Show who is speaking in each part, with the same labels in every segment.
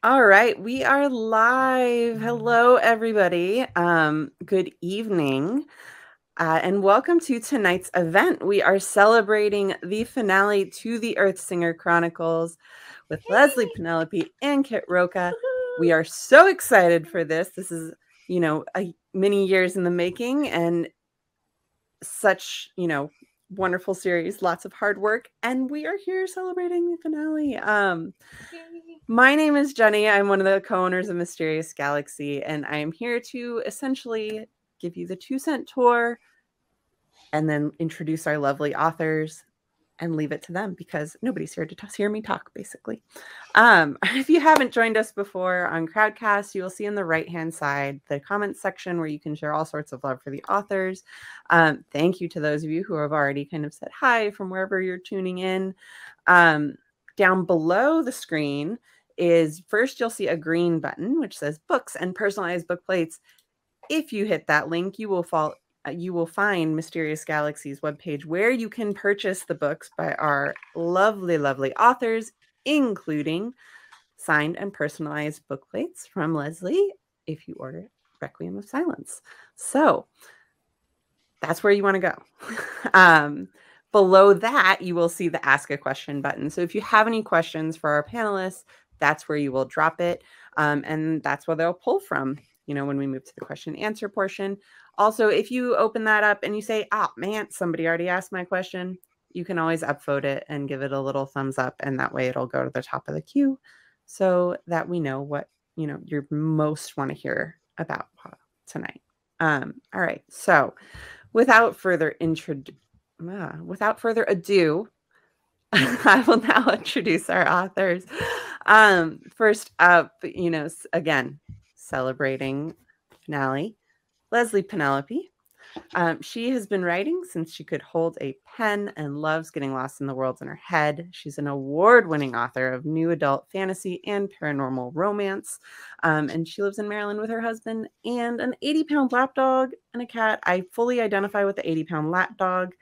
Speaker 1: All right, we are live. Hello, everybody. Good evening, and welcome to tonight's event. We are celebrating the finale to the Earthsinger Chronicles with Leslie, Penelope, and Kit Rocha. We are so excited for this. This is, many years in the making, and such, wonderful series, lots of hard work, and we are here celebrating the finale. My name is Jenny. I'm one of the co-owners of Mysterious Galaxy, and I am here to essentially give you the 2-cent tour and then introduce our lovely authors and leave it to them because nobody's here to hear me talk, basically. If you haven't joined us before on Crowdcast, you will see on the right-hand side the comments section where you can share all sorts of love for the authors. Thank you to those of you who have already kind of said hi from wherever you're tuning in. Down below the screen is first you'll see a green button which says books and personalized book plates. If you hit that link, you will find Mysterious Galaxy's webpage where you can purchase the books by our lovely, lovely authors, including signed and personalized book plates from Leslie if you order Requiem of Silence. So that's where you want to go. Below that, you will see the Ask a Question button. So if you have any questions for our panelists, that's where you will drop it. And that's where they'll pull from, when we move to the question and answer portion. Also, if you open that up and you say, oh man, somebody already asked my question, you can always upvote it and give it a little thumbs up. And that way it'll go to the top of the queue so that we know what, you most want to hear about tonight. All right. So without further ado, I will now introduce our authors. First up, again, celebrating finale, Leslie Penelope. She has been writing since she could hold a pen and loves getting lost in the worlds in her head. She's an award-winning author of new adult fantasy and paranormal romance. And she lives in Maryland with her husband and an 80-pound lapdog and a cat. I fully identify with the 80-pound lapdog.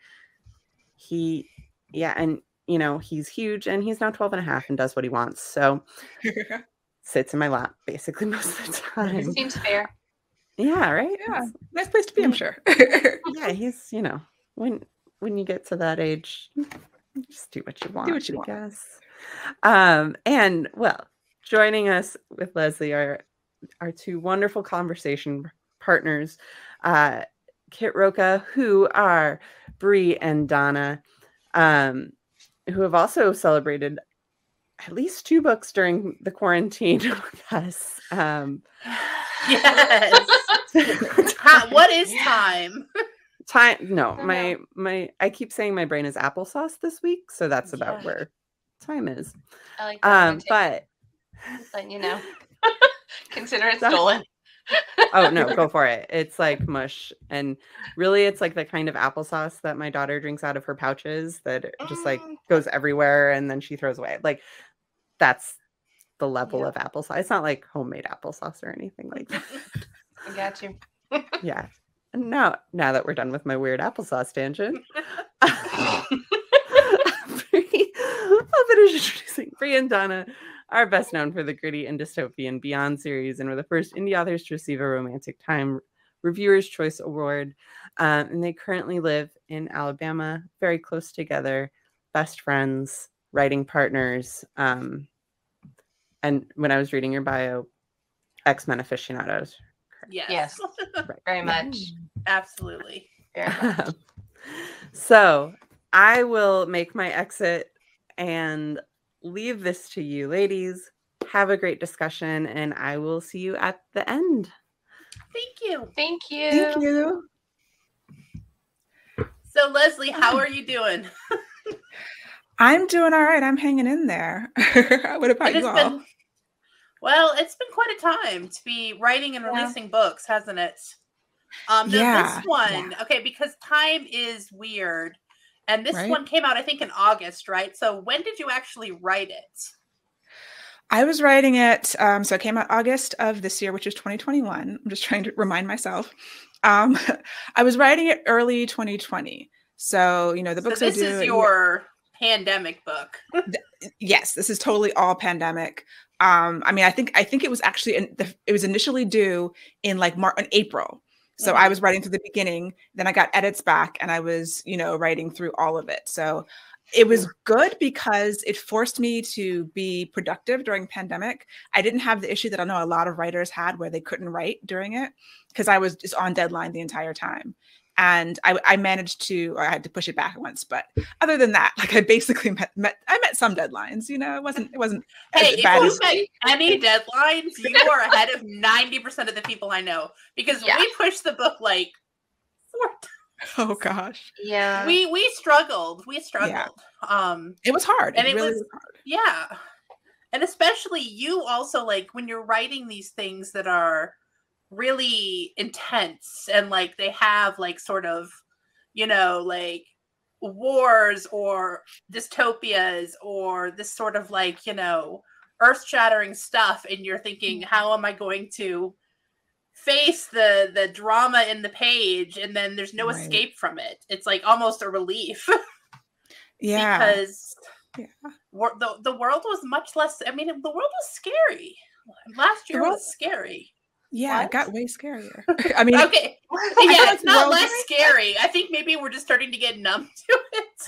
Speaker 1: He's huge and he's now 12 and a half and does what he wants. So sits in my lap basically most of the time.
Speaker 2: Seems fair.
Speaker 1: Yeah, right?
Speaker 3: Yeah, nice place to be, I'm sure.
Speaker 1: Yeah, he's, when you get to that age, just do what you want, I guess. And well, joining us with Leslie are our two wonderful conversation partners, Kit Rocha, who are Bree and Donna, who have also celebrated at least 2 books during the quarantine with us.
Speaker 4: Yes. What is time?
Speaker 1: No, I keep saying my brain is applesauce this week, so that's about where time is.
Speaker 2: I like that.
Speaker 1: But
Speaker 2: consider it stolen.
Speaker 1: Oh no, go for it. It's like mush, and really it's like the kind of applesauce that my daughter drinks out of her pouches that just like goes everywhere and then she throws away. Like that's the level of applesauce. It's not like homemade applesauce or anything like that.
Speaker 2: I got you.
Speaker 1: Yeah. Now that we're done with my weird applesauce tangent, I'll finish introducing Bree and Donna, are best known for the gritty and dystopian Beyond series and were the first indie authors to receive a Romantic Time Reviewer's Choice Award. And they currently live in Alabama, very close together, best friends, writing partners. And when I was reading your bio, X-Men aficionados.
Speaker 4: Yes.
Speaker 1: Right.
Speaker 2: Very much.
Speaker 4: Absolutely.
Speaker 2: Very much.
Speaker 1: So I will make my exit and leave this to you ladies. Have a great discussion and I will see you at the end.
Speaker 4: Thank you.
Speaker 2: Thank you.
Speaker 1: Thank you.
Speaker 4: So Leslie, how are you doing?
Speaker 3: I'm doing all right. I'm hanging in there. What about you all?
Speaker 4: It's been quite a time to be writing and releasing books, hasn't it? This one, because time is weird. And this one came out, I think, in August, right? So when did you actually write it?
Speaker 3: I was writing it, so it came out August of this year, which is 2021. I'm just trying to remind myself. I was writing it early 2020. So, the books I do.
Speaker 4: This is your pandemic book.
Speaker 3: Yes, this is totally all pandemic. I mean, I think it was actually, it was initially due in like April. So I was writing through the beginning, then I got edits back and I was, writing through all of it. So it was good because it forced me to be productive during pandemic. I didn't have the issue that I know a lot of writers had where they couldn't write during it because I was just on deadline the entire time. And I managed to, or I had to push it back once, but other than that, like I basically met some deadlines. It wasn't.
Speaker 4: Hey,
Speaker 3: as bad
Speaker 4: if you met any deadlines, you are ahead of 90% of the people I know because we pushed the book like 4 times.
Speaker 3: Oh gosh.
Speaker 2: Yeah.
Speaker 4: We struggled.
Speaker 3: Yeah. It was hard.
Speaker 4: And
Speaker 3: it really was hard.
Speaker 4: Yeah. And especially you also, like, when you're writing these things that are really intense and like they have like sort of, like wars or dystopias or this sort of like, earth-shattering stuff, and you're thinking, how am I going to face the drama in the page? And then there's no escape from it. It's like almost a relief.
Speaker 3: Yeah.
Speaker 4: Because the world was much less, the world was scary. Last year was scary.
Speaker 3: Yeah,
Speaker 4: What?
Speaker 3: It got way scarier. I mean,
Speaker 4: okay. Yeah, it's not less scary. I think maybe we're just starting to get numb to it.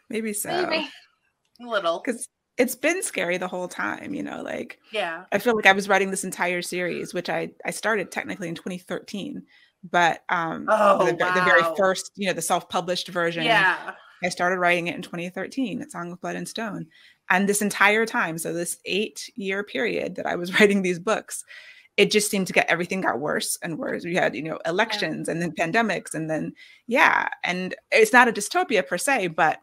Speaker 3: Maybe so.
Speaker 4: Maybe. A little.
Speaker 3: Because it's been scary the whole time,
Speaker 4: Yeah.
Speaker 3: I feel like I was writing this entire series, which I started technically in 2013, but the very first, the self-published version.
Speaker 4: Yeah.
Speaker 3: I started writing it in 2013 at Song of Blood and Stone. And this entire time, so this 8-year period that I was writing these books, it just seemed to everything got worse and worse. We had, elections and then pandemics and then, and it's not a dystopia per se, but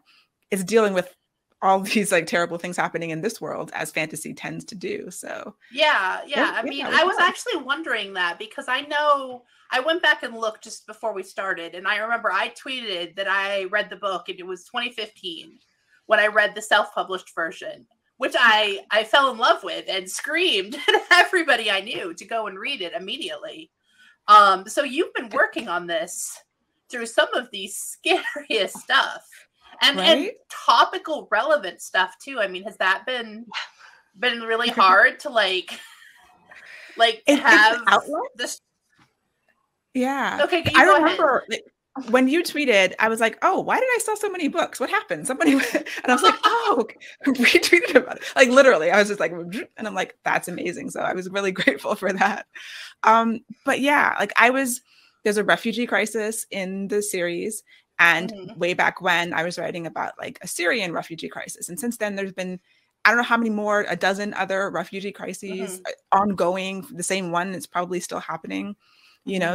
Speaker 3: it's dealing with all these like terrible things happening in this world as fantasy tends to do. So
Speaker 4: yeah. I was actually wondering that because I know I went back and looked just before we started, and I remember I tweeted that I read the book, and it was 2015 when I read the self-published version, which I fell in love with and screamed at everybody I knew to go and read it immediately. So you've been working on this through some of the scariest stuff and topical relevant stuff too. I mean, has that been really hard to like have this?
Speaker 3: Yeah.
Speaker 4: Okay.
Speaker 3: I remember when you tweeted, I was like, oh, why did I sell so many books? What happened? Somebody went, and I was like, oh, retweeted about it. Like literally, I was just like, and I'm like, that's amazing. So I was really grateful for that. But yeah, like there's a refugee crisis in the series. And way back when I was writing about like a Syrian refugee crisis. And since then there's been, I don't know how many more, a dozen other refugee crises ongoing. The same one is probably still happening.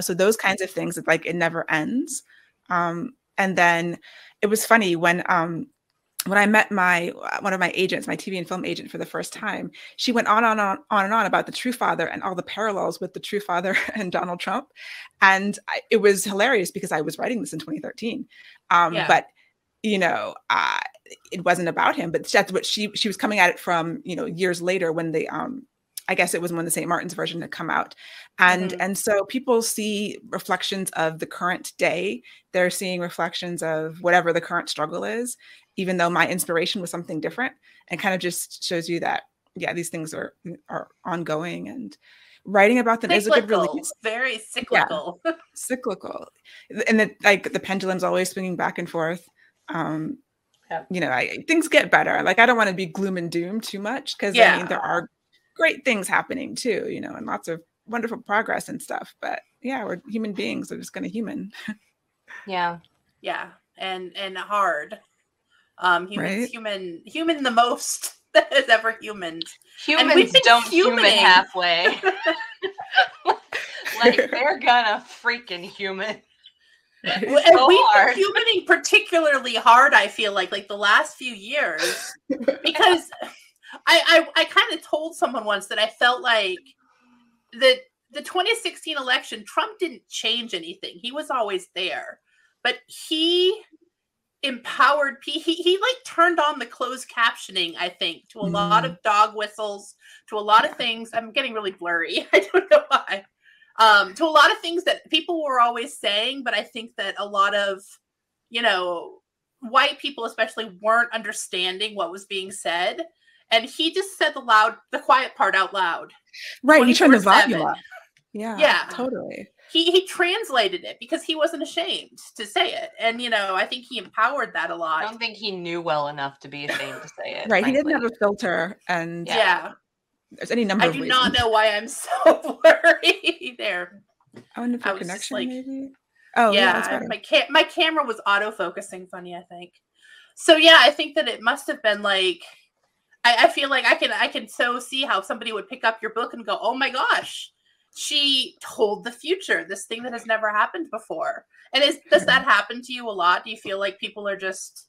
Speaker 3: So those kinds of things, it's like it never ends. And then it was funny when I met one of my agents, my TV and film agent for the first time, she went on and on about the True Father and all the parallels with the True Father and Donald Trump. And it was hilarious because I was writing this in 2013. But, it wasn't about him, but that's what she was coming at it from, years later when they, I guess it was when the St. Martin's version had come out. And so people see reflections of the current day. They're seeing reflections of whatever the current struggle is, even though my inspiration was something different, and kind of just shows you that, these things are ongoing, and writing about them is a good release.
Speaker 4: Very cyclical.
Speaker 3: Yeah, cyclical. And the pendulum's always swinging back and forth. Things get better. Like, I don't want to be gloom and doom too much because there are great things happening too, and lots of wonderful progress and stuff. But we're human beings. We're just going to human.
Speaker 2: Yeah.
Speaker 4: And hard. Human the most that has ever humaned.
Speaker 2: Humans don't human halfway. Like, they're gonna freaking human.
Speaker 4: And we've been humaning particularly hard, I feel like the last few years, because I kind of told someone once that I felt like the 2016 election, Trump didn't change anything. He was always there, but he empowered he like turned on the closed captioning, I think, to a lot of dog whistles, to a lot of things. I'm getting really blurry. I don't know why. To a lot of things that people were always saying, but I think that a lot of, white people especially weren't understanding what was being said. and he just said the quiet part out loud.
Speaker 3: Right, he turned the volume up. Yeah, totally.
Speaker 4: He translated it because he wasn't ashamed to say it. And, I think he empowered that a lot.
Speaker 2: I don't think he knew well enough to be ashamed to say it.
Speaker 3: Right.
Speaker 2: Frankly.
Speaker 3: He didn't have a filter. And there's any number of
Speaker 4: I do
Speaker 3: reasons.
Speaker 4: not know why I'm so worried there.
Speaker 3: I wonder if your connection maybe.
Speaker 4: Oh, yeah. My camera was autofocusing funny, I think. So, yeah, I think that it must have been like, I feel like I can so see how somebody would pick up your book and go, oh my gosh. She told the future, this thing that has never happened before. And does that happen to you a lot? Do you feel like people are just,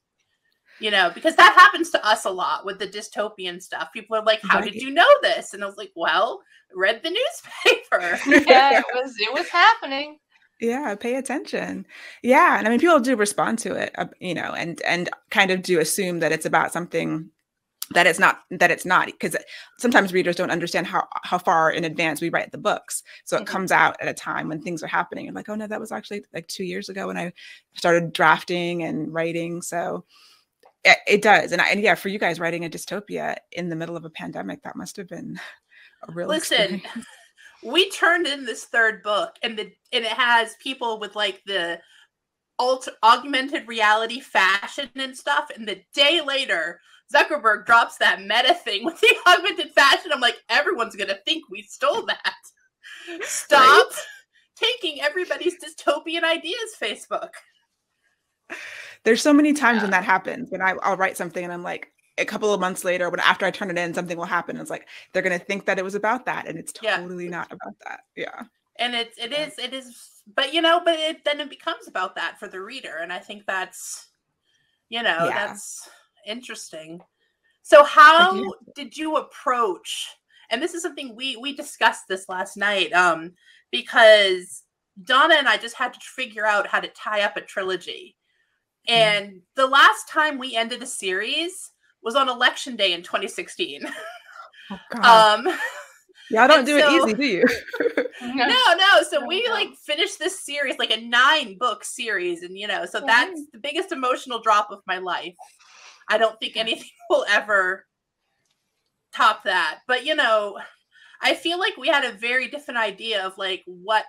Speaker 4: because that happens to us a lot with the dystopian stuff. People are like, how did you know this? And I was like, well, read the newspaper.
Speaker 2: Yeah, it was happening.
Speaker 3: Yeah, pay attention. Yeah. And I mean, people do respond to it, and kind of do assume that it's about something that it's not, because sometimes readers don't understand how far in advance we write the books. So it comes out at a time when things are happening. And like, oh no, that was actually like 2 years ago when I started drafting and writing. So it does. And yeah, for you guys writing a dystopia in the middle of a pandemic, that must have been a real experience.
Speaker 4: We turned in this third book and it has people with like the augmented reality fashion and stuff. And the day later, Zuckerberg drops that meta thing with the augmented fashion. I'm like, everyone's going to think we stole that. Stop taking everybody's dystopian ideas, Facebook.
Speaker 3: There's so many times when that happens, when I'll write something and I'm like, a couple of months later, when after I turn it in, something will happen. It's like, they're going to think that it was about that. And it's totally not about that. Yeah.
Speaker 4: And it is, but then it becomes about that for the reader. And I think that's, that's interesting. So how did you approach, and this is something we discussed this last night, because Donna and I just had to figure out how to tie up a trilogy. And the last time we ended a series was on Election Day in 2016.
Speaker 3: Oh, God. Y'all don't do it easy, do you?
Speaker 4: No. So we finished this series, like a 9-book series. And, so that's the biggest emotional drop of my life. I don't think anything will ever top that. But, I feel like we had a very different idea of like what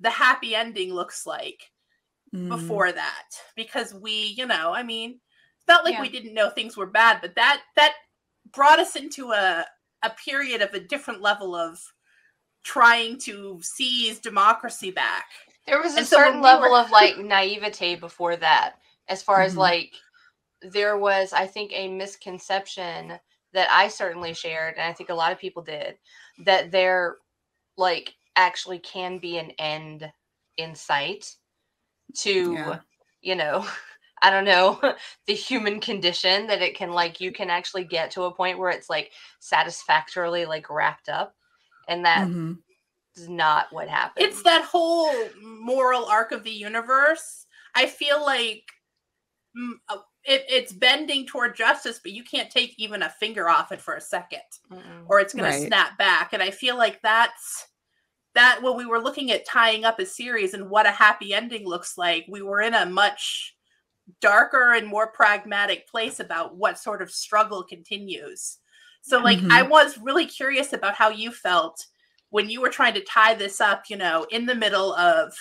Speaker 4: the happy ending looks like before that. Because we, I mean, it's not like we didn't know things were bad, but that brought us into a period of a different level of trying to seize democracy back.
Speaker 2: There was a certain level of like naivete before that, as far as like, there was, I think, a misconception that I certainly shared, and I think a lot of people did, that there like actually can be an end in sight to, I don't know, the human condition, that it can like, you can actually get to a point where it's like satisfactorily like wrapped up. And that is not what happened.
Speaker 4: It's that whole moral arc of the universe. I feel like it's bending toward justice, but you can't take even a finger off it for a second or it's going to snap back. And I feel like that's when we were looking at tying up a series and what a happy ending looks like, we were in a much darker and more pragmatic place about what sort of struggle continues. So like, I was really curious about how you felt when you were trying to tie this up, in the middle of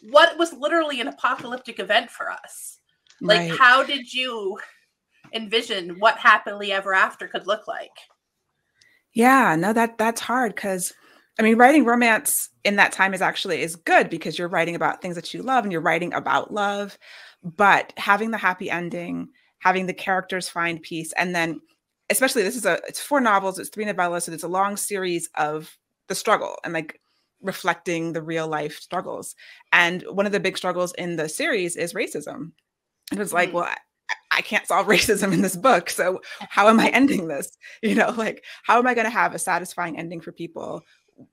Speaker 4: what was literally an apocalyptic event for us. Like, how did you envision what happily ever after could look like?
Speaker 3: Yeah, no, that's hard, because I mean, writing romance in that time is good because you're writing about things that you love and you're writing about love, but having the happy ending, having the characters find peace, and then especially it's 4 novels, it's 3 novellas, so it's a long series of the struggle and like reflecting the real life struggles. And one of the big struggles in the series is racism. And it was like, well, I can't solve racism in this book. So how am I ending this? Like, how am I going to have a satisfying ending for people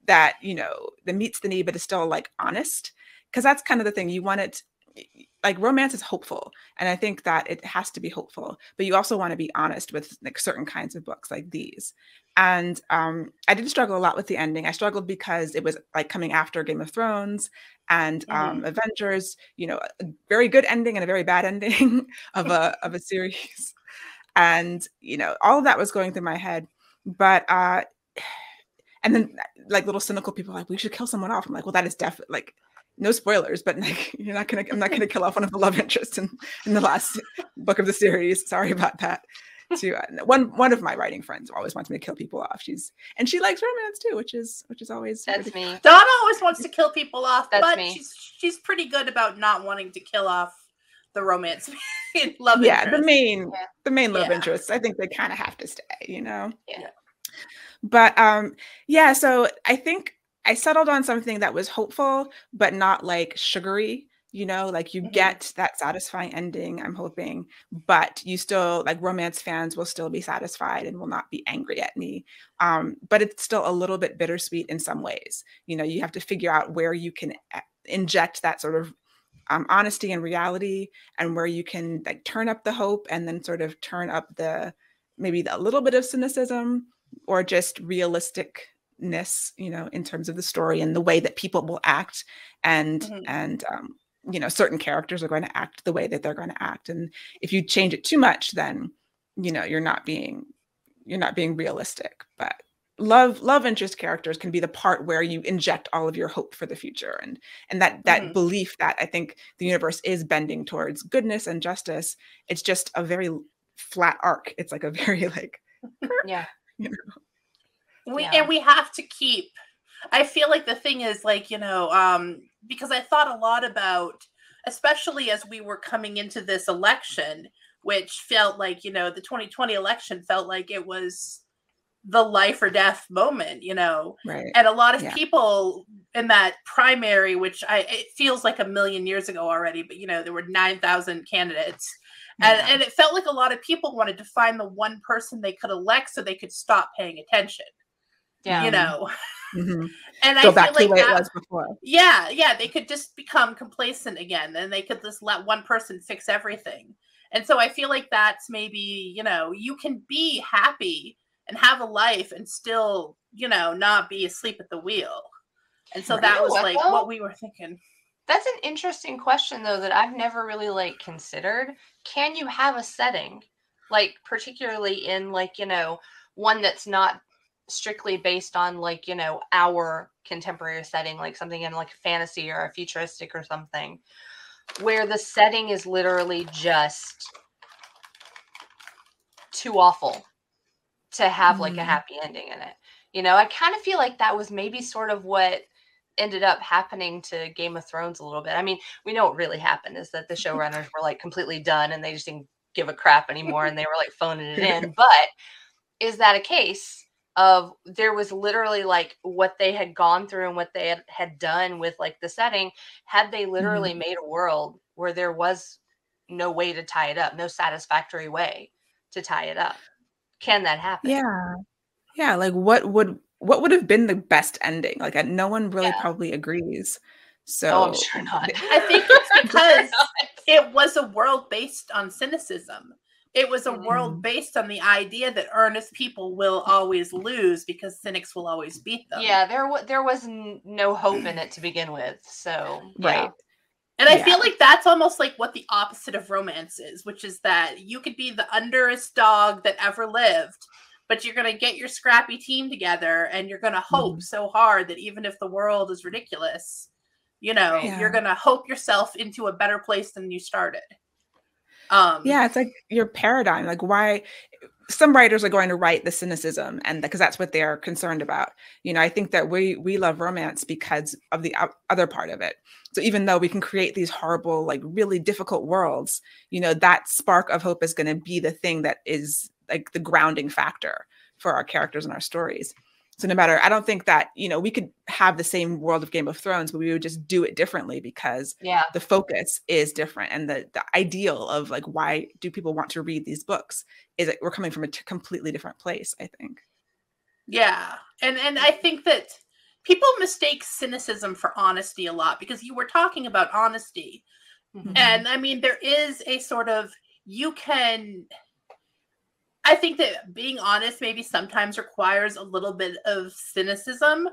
Speaker 3: that, that meets the need, but is still like honest? Because that's kind of the thing. You want it, like, romance is hopeful. And I think that it has to be hopeful, but you also want to be honest with like certain kinds of books like these. And I did struggle a lot with the ending. I struggled because it was like coming after Game of Thrones and Avengers, a very good ending and a very bad ending of a series. And, you know, all of that was going through my head. But, and then like little cynical people are like, we should kill someone off. I'm like, well, that is definitely like, no spoilers, but like, I'm not gonna kill off one of the love interests in the last book of the series. Sorry about that. To one of my writing friends always wants me to kill people off. She likes romance too, which is always
Speaker 2: that's me.
Speaker 4: Donna always wants to kill people off,
Speaker 2: that's
Speaker 4: but
Speaker 2: me.
Speaker 4: she's pretty good about not wanting to kill off the romance love
Speaker 3: yeah,
Speaker 4: interest.
Speaker 3: The main love interests. I think they kind of have to stay, you know.
Speaker 2: Yeah.
Speaker 3: But yeah, so I think I settled on something that was hopeful, but not like sugary, you know, like you get that satisfying ending, I'm hoping, but you still, like, romance fans will still be satisfied and will not be angry at me. But it's still a little bit bittersweet in some ways. You know, you have to figure out where you can inject that sort of honesty and reality, and where you can like turn up the hope and then sort of turn up maybe a little bit of cynicism or just realistic, you know, in terms of the story and the way that people will act, and you know, certain characters are going to act the way that they're going to act, and if you change it too much, then, you know, you're not being realistic. But love interest characters can be the part where you inject all of your hope for the future, and that belief that I think the universe is bending towards goodness and justice. It's just a very flat arc. It's like a very like
Speaker 2: yeah.
Speaker 3: You know?
Speaker 4: And we have to keep, I feel like the thing is, like, you know, because I thought a lot about, especially as we were coming into this election, which felt like, you know, the 2020 election felt like it was the life or death moment, you know,
Speaker 3: right?
Speaker 4: And a lot of people in that primary, which it feels like a million years ago already, but, you know, there were 9,000 candidates. And it felt like a lot of people wanted to find the one person they could elect so they could stop paying attention.
Speaker 2: Yeah.
Speaker 4: You know,
Speaker 3: and I feel like the way it was before.
Speaker 4: Yeah, they could just become complacent again, and they could just let one person fix everything. And so I feel like that's maybe, you know, you can be happy and have a life and still, you know, not be asleep at the wheel. And so that was like what we were thinking.
Speaker 2: That's an interesting question, though, that I've never really like considered. Can you have a setting, like particularly in like, you know, one that's not strictly based on like, you know, our contemporary setting, like something in like fantasy or a futuristic or something, where the setting is literally just too awful to have like a happy ending in it? You know, I kind of feel like that was maybe sort of what ended up happening to Game of Thrones a little bit. I mean, we know what really happened is that the showrunners were like completely done and they just didn't give a crap anymore and they were like phoning it in. But is that a case of there was literally like what they had gone through and what they had done with like the setting? Had they literally made a world where there was no way to tie it up, no satisfactory way to tie it up? Can that happen?
Speaker 3: Yeah. Like what would have been the best ending? Like no one really probably agrees. So
Speaker 2: I'm sure not.
Speaker 4: I think it's because it was a world based on cynicism. It was a world based on the idea that earnest people will always lose because cynics will always beat them.
Speaker 2: Yeah, there was no hope in it to begin with. So
Speaker 3: right.
Speaker 4: And I feel like that's almost like what the opposite of romance is, which is that you could be the underest dog that ever lived, but you're going to get your scrappy team together and you're going to hope so hard that even if the world is ridiculous, you know, you're going to hope yourself into a better place than you started.
Speaker 3: It's like your paradigm. Like why some writers are going to write the cynicism, and because that's what they're concerned about. You know, I think that we love romance because of the other part of it. So even though we can create these horrible, like really difficult worlds, you know, that spark of hope is going to be the thing that is like the grounding factor for our characters and our stories. So no matter, I don't think that, you know, we could have the same world of Game of Thrones, but we would just do it differently because the focus is different. And the ideal of like, why do people want to read these books is that we're coming from a completely different place, I think.
Speaker 4: Yeah. And I think that people mistake cynicism for honesty a lot, because you were talking about honesty. And I mean, there is a sort of, I think that being honest maybe sometimes requires a little bit of cynicism,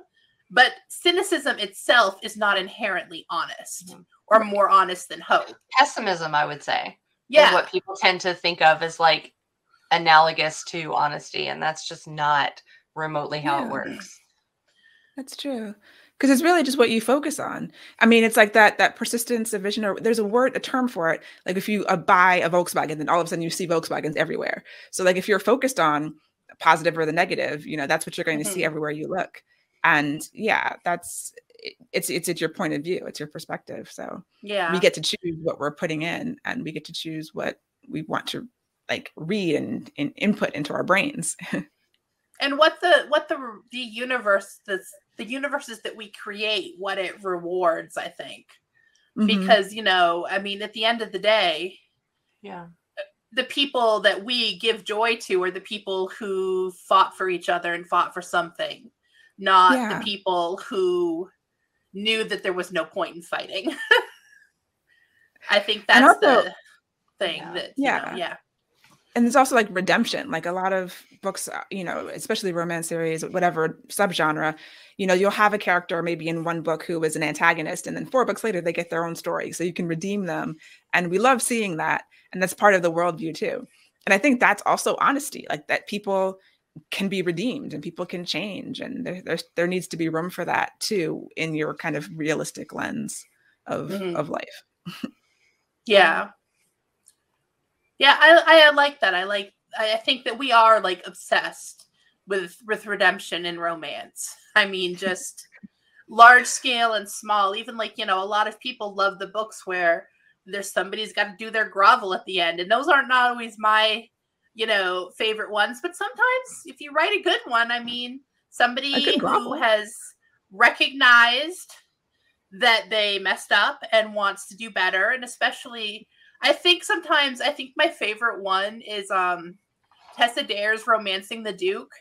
Speaker 4: but cynicism itself is not inherently honest or more honest than hope.
Speaker 2: Pessimism, I would say, is what people tend to think of as like analogous to honesty, and that's just not remotely how it works.
Speaker 3: That's true. Because it's really just what you focus on. I mean, it's like that persistence of vision, or there's a term for it. Like if you buy a Volkswagen, then all of a sudden you see Volkswagens everywhere. So like if you're focused on the positive or the negative, that's what you're going to see everywhere you look. And yeah, it's your point of view. It's your perspective. So
Speaker 4: yeah,
Speaker 3: we get to choose what we're putting in, and we get to choose what we want to like read and input into our brains.
Speaker 4: And what the universe, the universes that we create, what it rewards, I think. Because, I mean, at the end of the day, the people that we give joy to are the people who fought for each other and fought for something, not the people who knew that there was no point in fighting. I think that's also the thing that,
Speaker 3: And there's also like redemption, like a lot of books, especially romance series, whatever subgenre, you'll have a character maybe in one book who was an antagonist, and then 4 books later, they get their own story. So you can redeem them. And we love seeing that. And that's part of the worldview too. And I think that's also honesty, like that people can be redeemed and people can change. And there needs to be room for that too, in your kind of realistic lens of life.
Speaker 4: Yeah. Yeah, I like that. I think that we are like obsessed with redemption in romance. I mean, just large scale and small. Even like, a lot of people love the books where there's somebody's got to do their grovel at the end. And those aren't not always my, favorite ones. But sometimes if you write a good one, I mean, somebody who has recognized that they messed up and wants to do better. And especially, I think my favorite one is Tessa Dare's Romancing the Duke,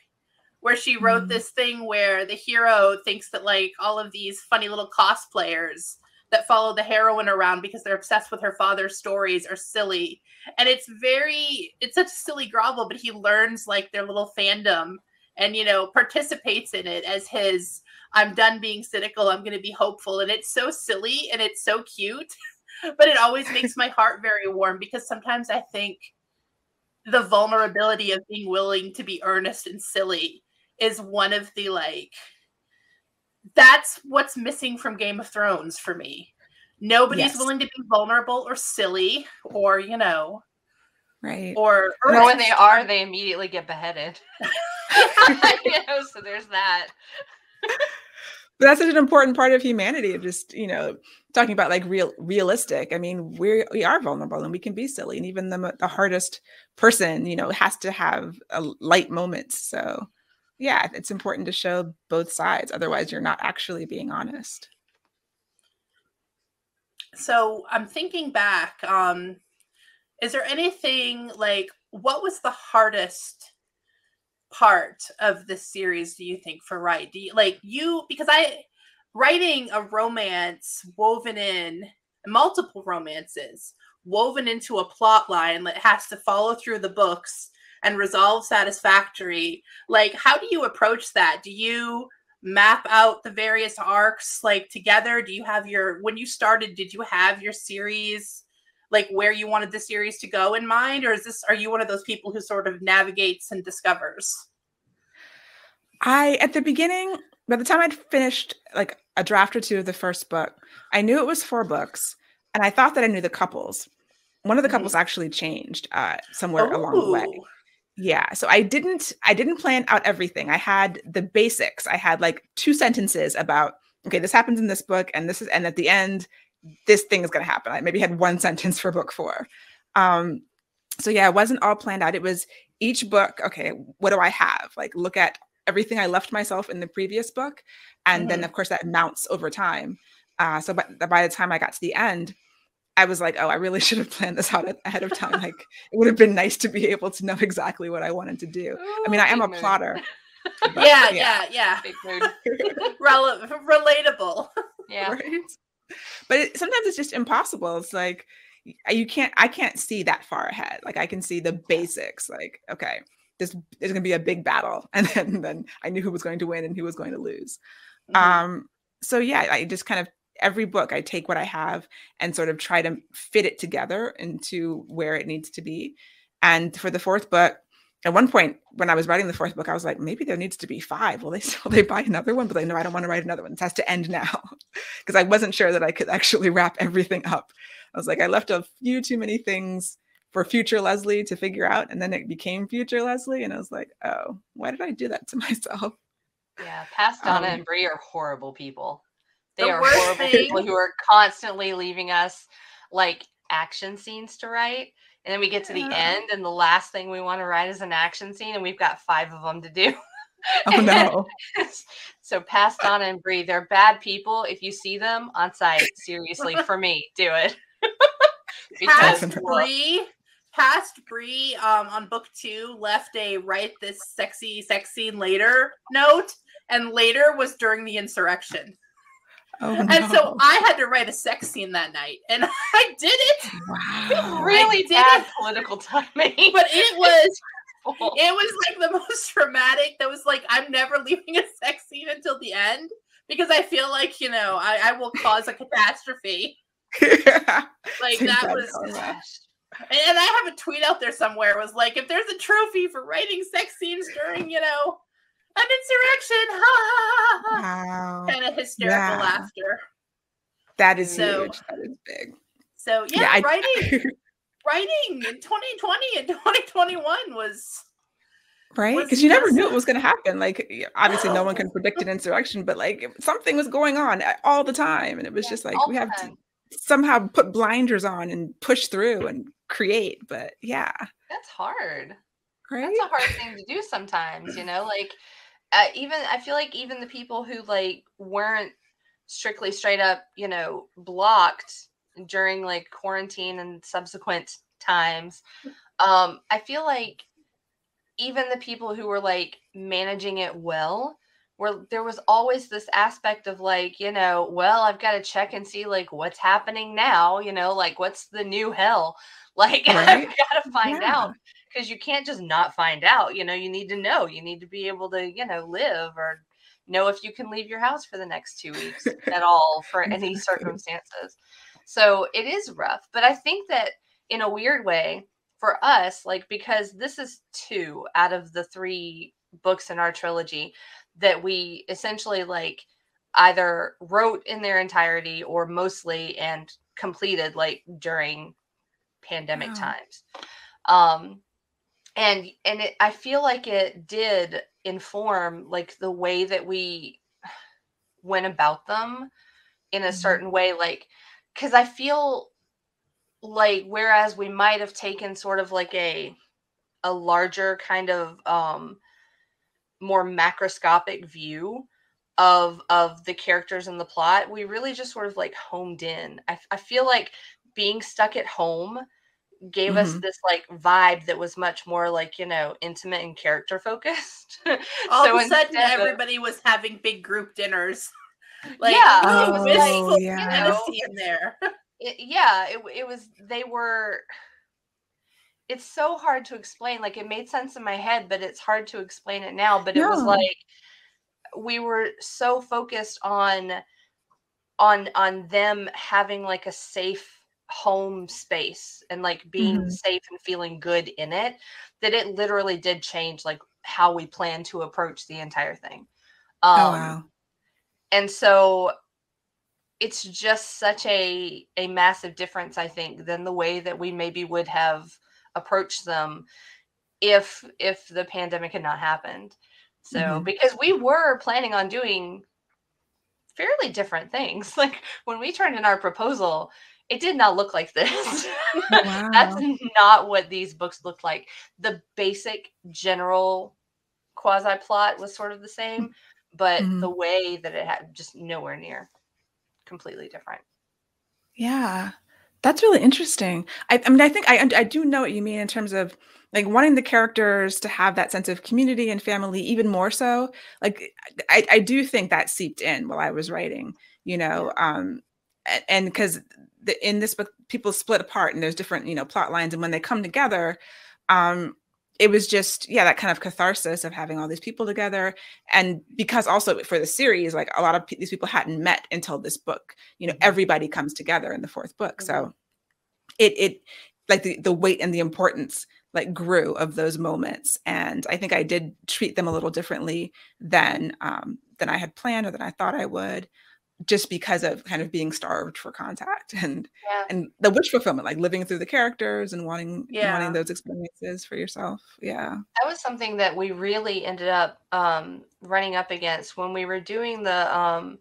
Speaker 4: where she wrote this thing where the hero thinks that like all of these funny little cosplayers that follow the heroine around because they're obsessed with her father's stories are silly. And it's such a silly grovel, but he learns like their little fandom and, participates in it as his, I'm done being cynical, I'm going to be hopeful. And it's so silly and it's so cute. But it always makes my heart very warm, because sometimes I think the vulnerability of being willing to be earnest and silly is one of the that's what's missing from Game of Thrones for me. Nobody's willing to be vulnerable or silly or,
Speaker 3: right.
Speaker 4: Or
Speaker 2: when they are, they immediately get beheaded. So there's that.
Speaker 3: But that's such an important part of humanity, of just, talking about like realistic. I mean, we are vulnerable and we can be silly. And even the hardest person, has to have a light moment. So yeah, it's important to show both sides. Otherwise, you're not actually being honest.
Speaker 4: So I'm thinking back, is there anything like, what was the hardest part of this series, do you think, for write? Because writing a romance woven in multiple romances woven into a plot line that has to follow through the books and resolve satisfactory, like how do you approach that? Do you map out the various arcs like together? Do you have when you started, did you have your series like where you wanted the series to go in mind? Or are you one of those people who sort of navigates and discovers?
Speaker 3: At the beginning, by the time I'd finished like a draft or 2 of the first book, I knew it was 4 books, and I thought that I knew the couples. One of the couples actually changed somewhere along the way. Yeah. So I didn't plan out everything. I had the basics. I had like 2 sentences about, okay, this happens in this book, and at the end, this thing is going to happen. I maybe had 1 sentence for book 4. So yeah, it wasn't all planned out. It was each book. Okay, what do I have? Like look at everything I left myself in the previous book. And then of course that mounts over time. So by the time I got to the end, I was like, oh, I really should have planned this out ahead of time. Like it would have been nice to be able to know exactly what I wanted to do.
Speaker 2: Ooh,
Speaker 3: I mean, I am a plotter.
Speaker 4: Yeah.
Speaker 2: Big mood.
Speaker 4: Relatable.
Speaker 2: Yeah.
Speaker 3: Right? But sometimes it's just impossible. It's like, I can't see that far ahead. Like I can see the basics, like, okay, there's going to be a big battle. And then I knew who was going to win and who was going to lose. So yeah, I just kind of, every book I take what I have and sort of try to fit it together into where it needs to be. And for the 4th book, at one point when I was writing the fourth book, I was like, maybe there needs to be 5. Will they buy another one? But like, no, I don't want to write another one. It has to end now, because I wasn't sure that I could actually wrap everything up. I was like, I left a few too many things for future Leslie to figure out, and then it became future Leslie, and I was like, oh, why did I do that to myself?
Speaker 2: Yeah, past Donna and Bree are horrible people. They are horrible people who are constantly leaving us like action scenes to write. And then we get to the end, and the last thing we want to write is an action scene, and we've got 5 of them to do.
Speaker 3: Oh, no.
Speaker 2: So past Donna and Bree, they're bad people. If you see them on site, seriously, for me, do it.
Speaker 4: Past Bree on book 2 left a write this sexy sex scene later note, and later was during the insurrection.
Speaker 3: Oh, no.
Speaker 4: And so I had to write a sex scene that night, and I did it.
Speaker 3: Wow.
Speaker 2: Really bad political timing.
Speaker 4: But it was like the most dramatic. That was like, I'm never leaving a sex scene until the end, because I feel like, I will cause a catastrophe. Like that was, and I have a tweet out there somewhere. It was like, if there's a trophy for writing sex scenes during, an insurrection,
Speaker 3: wow,
Speaker 4: kind of hysterical laughter.
Speaker 3: That is huge. That is big.
Speaker 4: So writing in 2020 and 2021 was
Speaker 3: right, because you never knew it was going to happen. Like, obviously, no one can predict an insurrection, but like something was going on all the time, and it was just like we have to somehow put blinders on and push through and create. But yeah,
Speaker 2: that's hard.
Speaker 3: Right?
Speaker 2: That's a hard thing to do sometimes. Like. Even I feel like even the people who like weren't strictly straight up, blocked during like quarantine and subsequent times, I feel like even the people who were like managing it well, there was always this aspect of like, well, I've got to check and see like what's happening now, like what's the new hell, like I've got to find out. Because you can't just not find out, you need to know. You need to be able to, live or know if you can leave your house for the next 2 weeks at all for any circumstances. So it is rough. But I think that in a weird way for us, like, because this is 2 out of the 3 books in our trilogy that we essentially like either wrote in their entirety or mostly and completed like during pandemic times. And I feel like it did inform like the way that we went about them in a certain way, like, because I feel like whereas we might have taken sort of like a larger kind of more macroscopic view of the characters and the plot, we really just sort of like homed in. I feel like being stuck at home gave us this like vibe that was much more like, intimate and character focused.
Speaker 4: All of a sudden everybody was having big group dinners. Like,
Speaker 2: it
Speaker 4: was
Speaker 2: like,
Speaker 4: in there.
Speaker 2: It's so hard to explain. Like, it made sense in my head, but it's hard to explain it now. But it was like, we were so focused on them having like a safe home space and like being safe and feeling good in it, that it literally did change like how we plan to approach the entire thing. And so it's just such a massive difference, I think, than the way that we maybe would have approached them if the pandemic had not happened. So because we were planning on doing fairly different things. Like when we turned in our proposal, it did not look like this. Wow. That's not what these books looked like. The basic general quasi plot was sort of the same, but the way that it had just nowhere near, completely different.
Speaker 3: Yeah, that's really interesting. I mean, I think I do know what you mean in terms of like wanting the characters to have that sense of community and family even more so. Like I do think that seeped in while I was writing, and because in this book, people split apart and there's different, plot lines. And when they come together, it was just, that kind of catharsis of having all these people together. And because also for the series, like a lot of these people hadn't met until this book, everybody comes together in the fourth book. So it like the weight and the importance like grew of those moments. And I think I did treat them a little differently than I had planned or than I thought I would, just because of kind of being starved for contact and the wish fulfillment, like living through the characters and wanting those experiences for yourself. Yeah.
Speaker 2: That was something that we really ended up running up against when we were doing the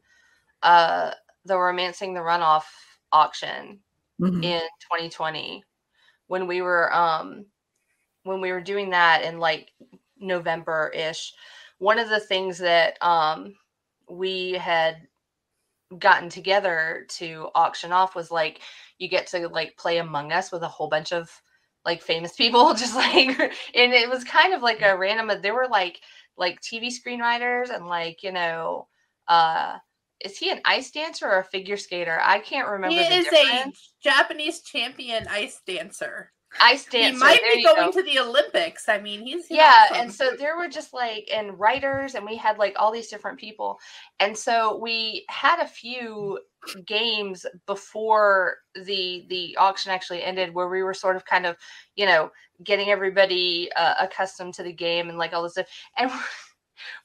Speaker 2: Romancing the Runoff auction in 2020. When we were doing that in like November-ish, one of the things that we had gotten together to auction off was like, you get to like play Among Us with a whole bunch of like famous people, just like, and it was kind of like a random, there were like TV screenwriters and like, you know, is he an ice dancer or a figure skater? I can't remember.
Speaker 4: He is a Japanese champion ice dancer.
Speaker 2: Ice dancer.
Speaker 4: He might be going to the Olympics. I mean, he's
Speaker 2: awesome. And so there were just like, and writers, and we had like all these different people, and so we had a few games before the auction actually ended, where we were sort of kind of, you know, getting everybody accustomed to the game and like all this stuff, and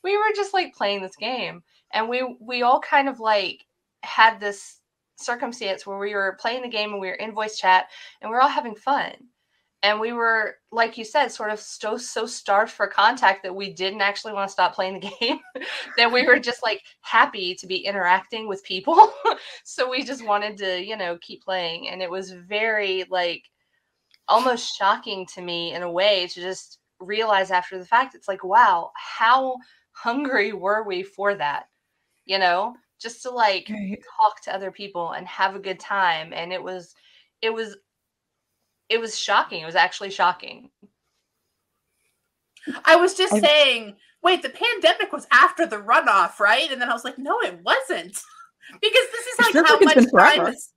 Speaker 2: we were just like playing this game, and we all kind of like had this circumstance where we were playing the game and we were in voice chat and we were all having fun. And we were, like you said, sort of so starved for contact that we didn't actually want to stop playing the game, that we were just like happy to be interacting with people. So we just wanted to, you know, keep playing. And it was very like almost shocking to me in a way to just realize after the fact, it's like, wow, how hungry were we for that? You know, just to like talk to other people and have a good time. And it was shocking. It was actually shocking.
Speaker 4: I was just saying, wait, the pandemic was after the runoff, right? And then I was like, no, it wasn't. Because this is like how much time is...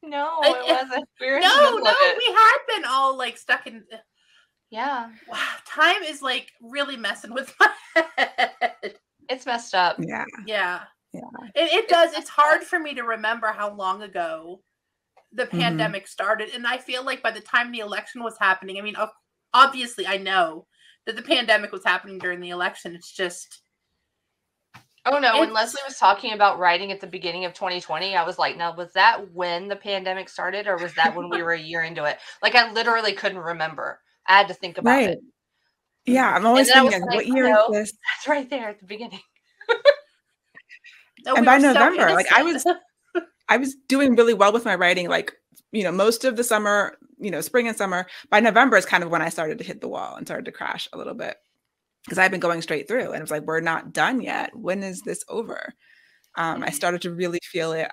Speaker 2: No, it wasn't.
Speaker 4: We had been all like stuck in...
Speaker 2: Yeah.
Speaker 4: Wow, time is like really messing with my head.
Speaker 2: It's messed up.
Speaker 4: Yeah. It does. It's hard for me to remember how long ago the pandemic started. And I feel like by the time the election was happening, I mean, obviously I know that the pandemic was happening during the election. It's just...
Speaker 2: Oh no, when Leslie was talking about writing at the beginning of 2020, I was like, now, was that when the pandemic started, or was that when we were a year into it? Like, I literally couldn't remember. I had to think about it.
Speaker 3: Yeah, I'm always thinking, like, what year is this?
Speaker 2: That's right there at the beginning.
Speaker 3: And by November, like I was doing really well with my writing, like, you know, most of the summer, you know, spring and summer. By November is kind of when I started to hit the wall and started to crash a little bit, because I've been going straight through and it was like, we're not done yet. When is this over? I started to really feel it.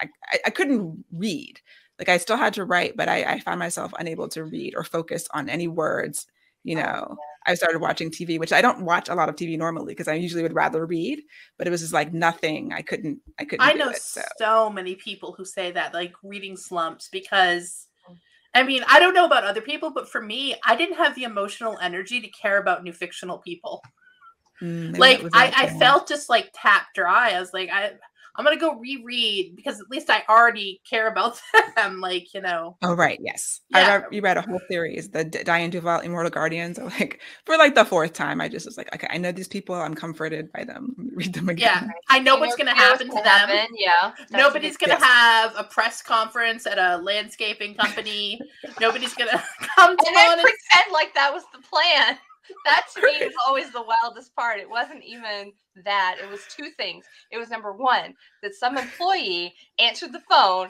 Speaker 3: I couldn't read. Like, I still had to write, but I found myself unable to read or focus on any words. You know, I started watching TV, which I don't watch a lot of TV normally because I usually would rather read, but it was just like nothing. I couldn't. I know
Speaker 4: so many people who say that, like, reading slumps, because I mean, I don't know about other people, but for me, I didn't have the emotional energy to care about new fictional people. Like, I felt just like tapped dry. I was like, I'm going to go reread because at least I already care about them. Like, you know.
Speaker 3: Oh, right. Yes. Yeah. You read a whole series, the Diane Duval Immortal Guardians. So like, for like the fourth time, I just was like, okay, I know these people. I'm comforted by them. Read them again.
Speaker 4: Yeah. I know what's going to happen to them.
Speaker 2: Yeah.
Speaker 4: Nobody's going to have a press conference at a landscaping company. Nobody's going to come to
Speaker 2: and pretend like that was the plan. That to me was always the wildest part. It wasn't even that. It was two things. It was, number one, that some employee answered the phone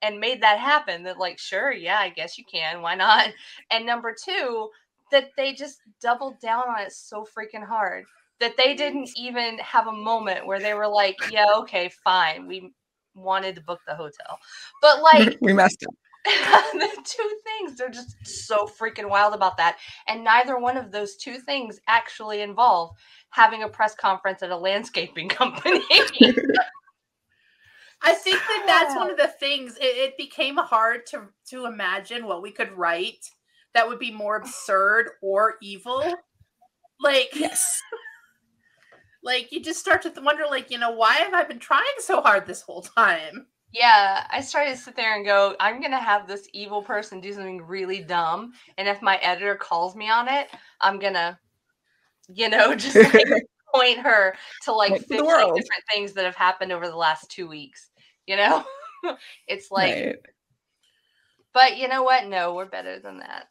Speaker 2: and made that happen. That like, sure, yeah, I guess you can. Why not? And number two, that they just doubled down on it so freaking hard that they didn't even have a moment where they were like, yeah, okay, fine. We wanted to book the hotel. But like,
Speaker 3: we messed up.
Speaker 2: The two things, they're just so freaking wild about that. And neither one of those two things actually involve having a press conference at a landscaping company.
Speaker 4: I think that's one of the things. It became hard to imagine what we could write that would be more absurd or evil. Like,
Speaker 3: yes.
Speaker 4: Like, you just start to wonder, like, you know, why have I been trying so hard this whole time?
Speaker 2: Yeah, I started to sit there and go, I'm going to have this evil person do something really dumb. And if my editor calls me on it, I'm going to, just like point her to like 15 different things that have happened over the last 2 weeks. It's like, right. But you know what? No, we're better than that.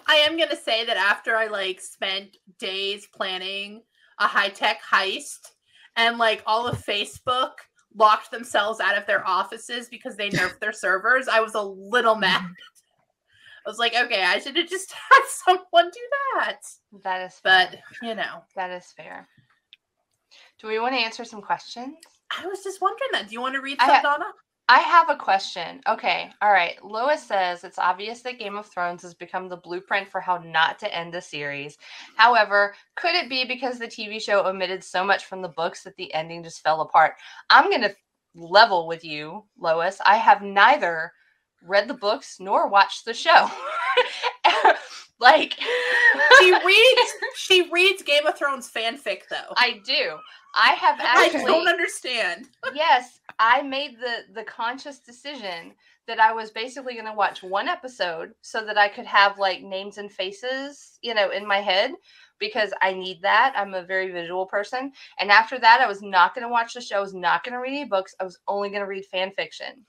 Speaker 4: I am going to say that after I like spent days planning a high-tech heist and like all of Facebook locked themselves out of their offices because they nerfed their servers, I was a little mad. I was like, okay, I should have just had someone do that.
Speaker 2: That is
Speaker 4: fair. But,
Speaker 2: That is fair. Do we want to answer some questions?
Speaker 4: I was just wondering that. Do you want to read some, Donna?
Speaker 2: I have a question. Okay. All right. Lois says, it's obvious that Game of Thrones has become the blueprint for how not to end a series. However, could it be because the TV show omitted so much from the books that the ending just fell apart? I'm going to level with you, Lois. I have neither read the books nor watched the show. Like
Speaker 4: she reads Game of Thrones fanfic though.
Speaker 2: I do. I have actually.
Speaker 4: I don't understand.
Speaker 2: Yes, I made the conscious decision that I was basically going to watch one episode so that I could have like names and faces, in my head, because I need that. I'm a very visual person. And after that, I was not going to watch the show. I was not going to read any books. I was only going to read fan fiction.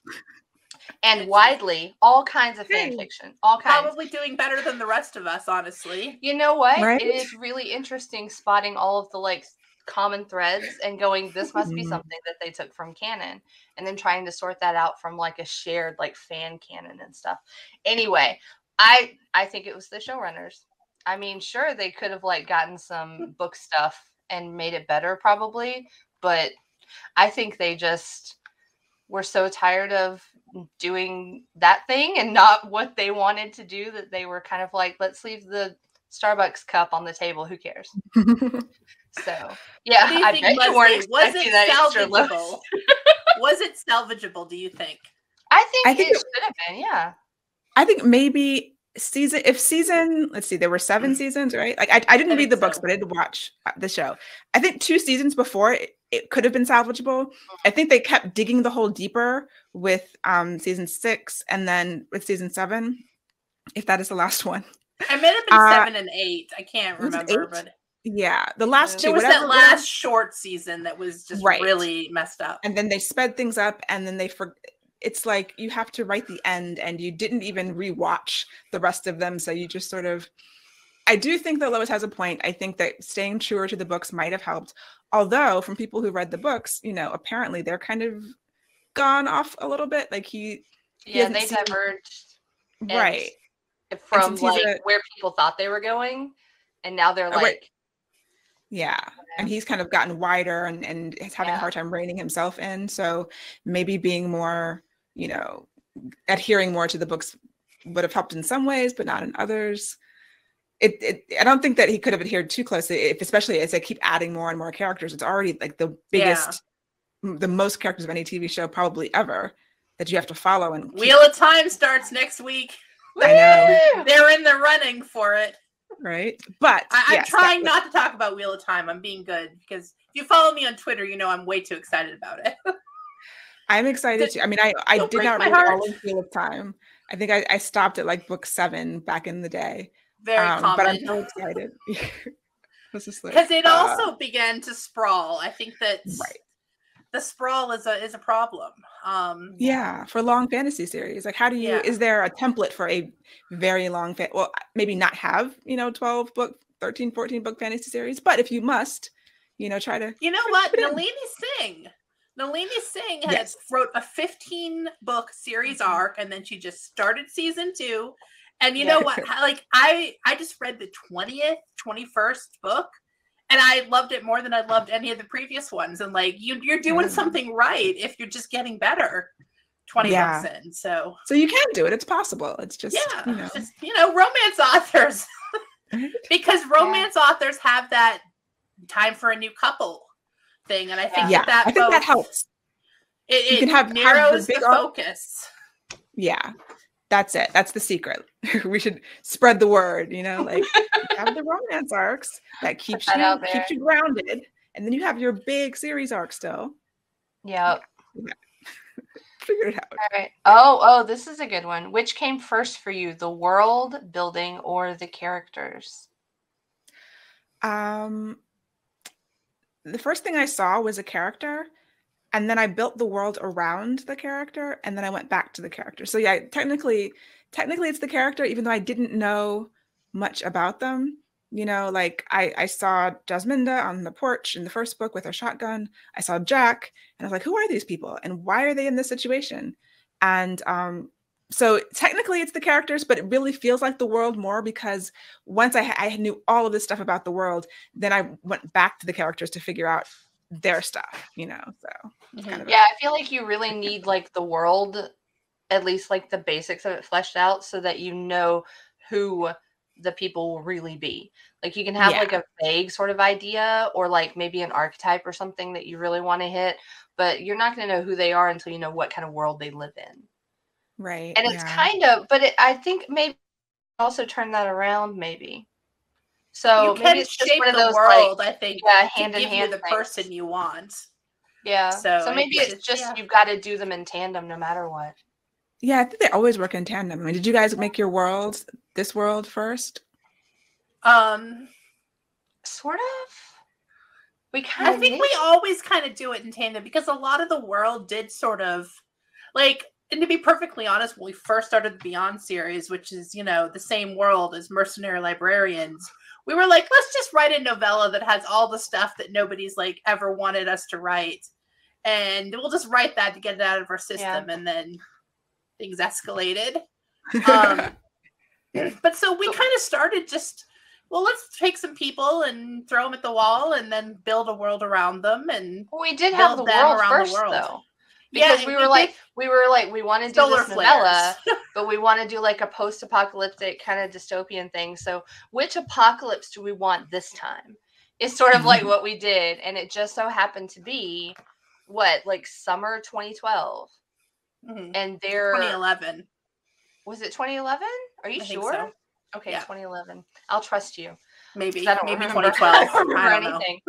Speaker 2: And widely, all kinds of fan fiction, all kinds.
Speaker 4: Probably doing better than the rest of us, honestly.
Speaker 2: You know what? Right? It is really interesting spotting all of the like common threads and going, this must be something that they took from canon, and then trying to sort that out from like a shared like fan canon and stuff. Anyway, I think it was the showrunners. I mean, sure, they could have like gotten some book stuff and made it better probably, but I think they just were so tired of doing that thing and not what they wanted to do that they were kind of like, let's leave the Starbucks cup on the table. Who cares? So, yeah,
Speaker 4: I bet you weren't expecting that extra look. Was it salvageable, do you think?
Speaker 2: I think it should have been, yeah.
Speaker 3: I think maybe let's see, there were 7 seasons, right? Like I didn't read the books, but I did watch the show. I think 2 seasons before it could have been salvageable. I think they kept digging the hole deeper with season 6 and then with season 7, if that is the last one.
Speaker 4: I might have been 7 and 8. I can't remember, but
Speaker 3: yeah, the last 2.
Speaker 4: There was that last short season that was just really messed up.
Speaker 3: And then they sped things up, and then it's like you have to write the end, and you didn't even rewatch the rest of them. So you just sort of, I do think that Lois has a point. I think that staying truer to the books might have helped. Although from people who read the books, apparently they're kind of gone off a little bit. Like they
Speaker 2: diverged.
Speaker 3: Right.
Speaker 2: From like where people thought they were going. And now they're like.
Speaker 3: Yeah. And he's kind of gotten wider and is having a hard time reining himself in. So maybe being more, adhering more to the books would have helped in some ways, but not in others. I don't think that he could have adhered too closely, especially as they keep adding more and more characters. It's already like the biggest, the most characters of any TV show probably ever that you have to follow. And
Speaker 4: Wheel of Time starts next week.
Speaker 3: I know.
Speaker 4: They're in the running for it.
Speaker 3: Right. But
Speaker 4: I'm trying not to talk about Wheel of Time. I'm being good because if you follow me on Twitter, I'm way too excited about it.
Speaker 3: I'm excited too. I mean, I did not read all of Wheel of Time. I think I stopped at like book 7 back in the day.
Speaker 4: Very common.
Speaker 3: But I'm so excited.
Speaker 4: Because it also began to sprawl. I think that the sprawl is a problem.
Speaker 2: For
Speaker 3: long fantasy series. Like, how do you? Is there a template for a very long? Well, maybe not have 12 book, 13, 14 book fantasy series, but if you must, try to.
Speaker 4: You know what? Nalini Singh wrote a 15 book series arc, and then she just started season 2. And you know what? Like I just read the 21st book, and I loved it more than I loved any of the previous ones. And like you're doing something right if you're just getting better 20 books in. So
Speaker 3: you can do it. It's possible. It's just
Speaker 4: romance authors because romance authors have that time for a new couple thing, and I think
Speaker 3: I think that helps.
Speaker 4: It can narrows the focus.
Speaker 3: Yeah. That's it. That's the secret. We should spread the word, like have the romance arcs that keeps you grounded. And then you have your big series arc still.
Speaker 2: Yeah.
Speaker 3: Figure it out.
Speaker 2: All right. Oh, this is a good one. Which came first for you, the world building or the characters?
Speaker 3: The first thing I saw was a character, and then I built the world around the character, and then I went back to the character. So yeah, technically it's the character, even though I didn't know much about them. Like I saw Jasminda on the porch in the first book with her shotgun. I saw Jack, and I was like, who are these people, and why are they in this situation? And so technically it's the characters, but it really feels like the world more, because once I knew all of this stuff about the world, then I went back to the characters to figure out their stuff, so it's kind of
Speaker 2: I feel like you really need like the world, at least like the basics of it fleshed out, so that you know who the people will really be. Like you can have like a vague sort of idea, or like maybe an archetype or something that you really want to hit, but you're not going to know who they are until you know what kind of world they live in.
Speaker 3: Right.
Speaker 2: And it's kind of, but I think maybe also turn that around, maybe. So maybe it's just one of those
Speaker 4: world,
Speaker 2: like,
Speaker 4: I think,
Speaker 2: hand in hand,
Speaker 4: the person you want.
Speaker 2: Yeah. So maybe it's just you've got to do them in tandem, no matter what.
Speaker 3: Yeah, I think they always work in tandem. I mean, did you guys make your world, this world first?
Speaker 2: Sort of.
Speaker 4: I think we always kind of do it in tandem, because a lot of the world did sort of like. And to be perfectly honest, when we first started the Beyond series, which is, the same world as Mercenary Librarians, we were like, let's just write a novella that has all the stuff that nobody's like ever wanted us to write. And we'll just write that to get it out of our system. Yeah. And then things escalated. But so we kind of started just, well, let's take some people and throw them at the wall and then build a world around them. And
Speaker 2: we did have the world first, though. Because we were like, we want to do this novella, but we want to do like a post-apocalyptic kind of dystopian thing. So which apocalypse do we want this time? Is sort of like what we did. And it just so happened to be like summer 2012.
Speaker 4: Mm-hmm.
Speaker 2: And there
Speaker 4: 2011.
Speaker 2: Was it 2011? Are you sure?
Speaker 4: So.
Speaker 2: Okay, yeah. 2011. I'll trust you.
Speaker 4: Maybe
Speaker 2: 2012.
Speaker 4: I don't remember
Speaker 2: anything.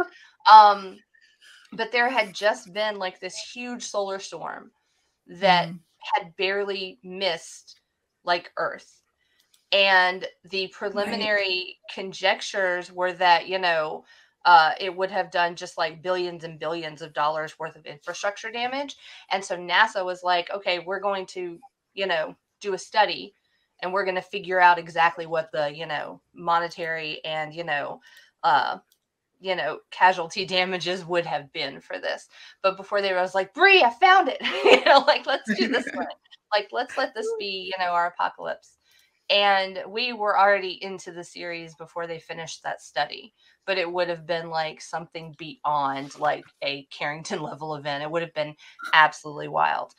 Speaker 2: But there had just been like this huge solar storm that had barely missed like Earth. And the preliminary conjectures were that, it would have done just like billions and billions of dollars worth of infrastructure damage. And so NASA was like, okay, we're going to, do a study, and we're going to figure out exactly what the, monetary and, casualty damages would have been for this. But before they were, I was like, Bree, I found it. Like, let's do this one. Like, let's let this be, our apocalypse. And we were already into the series before they finished that study. But it would have been like something beyond like a Carrington level event. It would have been absolutely wild.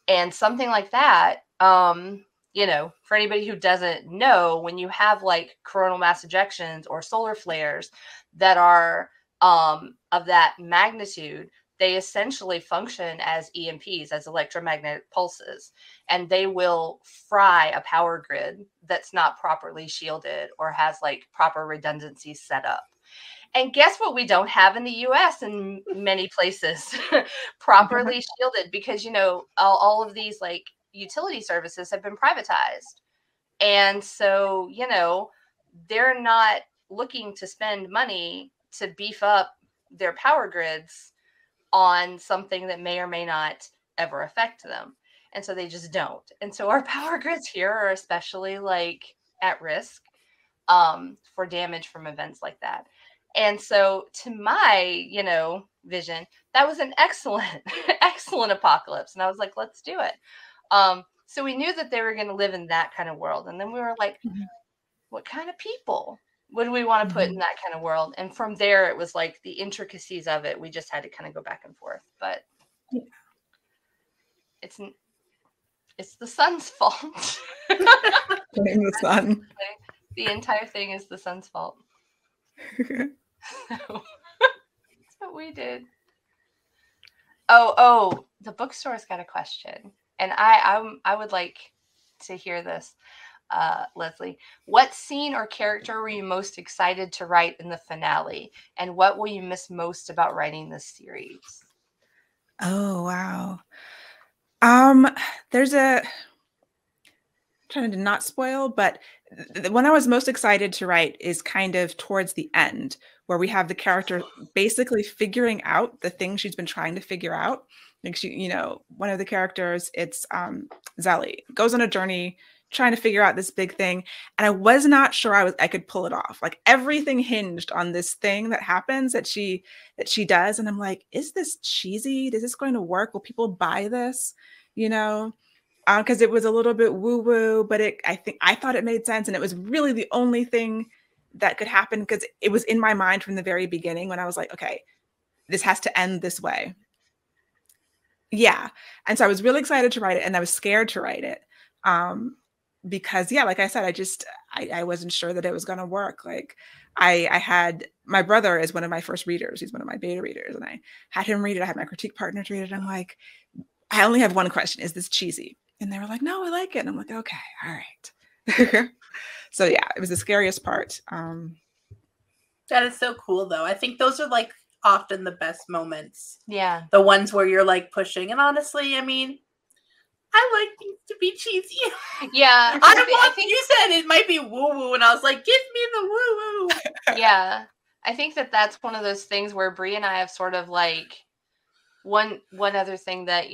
Speaker 2: And something like that, for anybody who doesn't know, when you have like coronal mass ejections or solar flares that are of that magnitude, they essentially function as EMPs, as electromagnetic pulses, and they will fry a power grid that's not properly shielded or has like proper redundancy set up. And guess what we don't have in the US in many places? Properly shielded, because, all of these like utility services have been privatized. And so, they're not looking to spend money to beef up their power grids on something that may or may not ever affect them. And so they just don't. And so our power grids here are especially like at risk for damage from events like that. And so to my, vision, that was an excellent, excellent apocalypse. And I was like, let's do it. So we knew that they were going to live in that kind of world. And then we were like, what kind of people would we want to put in that kind of world? And from there, it was like the intricacies of it. We just had to kind of go back and forth. But it's the sun's fault.
Speaker 3: The sun.
Speaker 2: The entire thing is the sun's fault. So that's what we did. Oh, the bookstore's got a question, and I would like to hear this, Leslie. What scene or character were you most excited to write in the finale, and what will you miss most about writing this series?
Speaker 3: Oh, wow. There's trying to not spoil, but the one I was most excited to write is kind of towards the end, where we have the character basically figuring out the thing she's been trying to figure out. Like one of the characters, it's Zelly, goes on a journey trying to figure out this big thing, and I was not sure I could pull it off. Like everything hinged on this thing that happens that she does, and I'm like, is this cheesy? Is this going to work? Will people buy this? Because it was a little bit woo-woo, but I thought it made sense, and it was really the only thing that could happen because it was in my mind from the very beginning when I was like, okay, this has to end this way. Yeah. And so I was really excited to write it, and I was scared to write it. Because like I said, I wasn't sure that it was going to work. Like I had, my brother is one of my first readers. He's one of my beta readers, and I had him read it. I had my critique partner read it. I'm like, I only have one question. Is this cheesy? And they were like, no, I like it. And I'm like, okay, all right. So yeah, it was the scariest part.
Speaker 4: That is so cool though. I think those are like often the best moments.
Speaker 2: Yeah.
Speaker 4: The ones where you're like pushing. And honestly, I mean, I like things to be cheesy.
Speaker 2: Yeah.
Speaker 4: I think you said it might be woo-woo, and I was like, give me the woo-woo.
Speaker 2: Yeah. I think that's one of those things where Bree and I have sort of like one other thing that,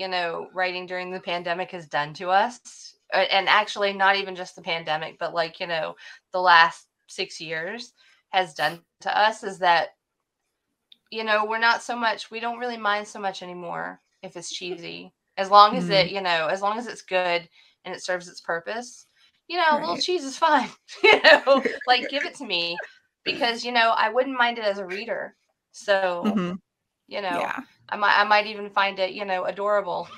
Speaker 2: writing during the pandemic has done to us, and actually not even just the pandemic, but like, the last 6 years has done to us, is that, we're not so much, we don't really mind so much anymore if it's cheesy, as long as it, as long as it's good and it serves its purpose, right. A little cheese is fine, like give it to me, because, I wouldn't mind it as a reader. So,
Speaker 3: Yeah.
Speaker 2: I might even find it, adorable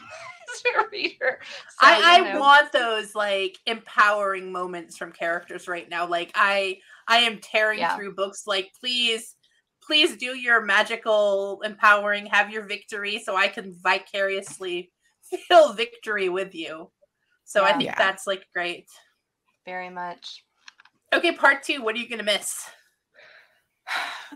Speaker 2: as a reader. So,
Speaker 4: I want those like empowering moments from characters right now. Like I am tearing through books. Like, please do your magical empowering, have your victory, so I can vicariously feel victory with you. So I think that's like great.
Speaker 2: Very much.
Speaker 4: Okay, part 2. What are you going to miss?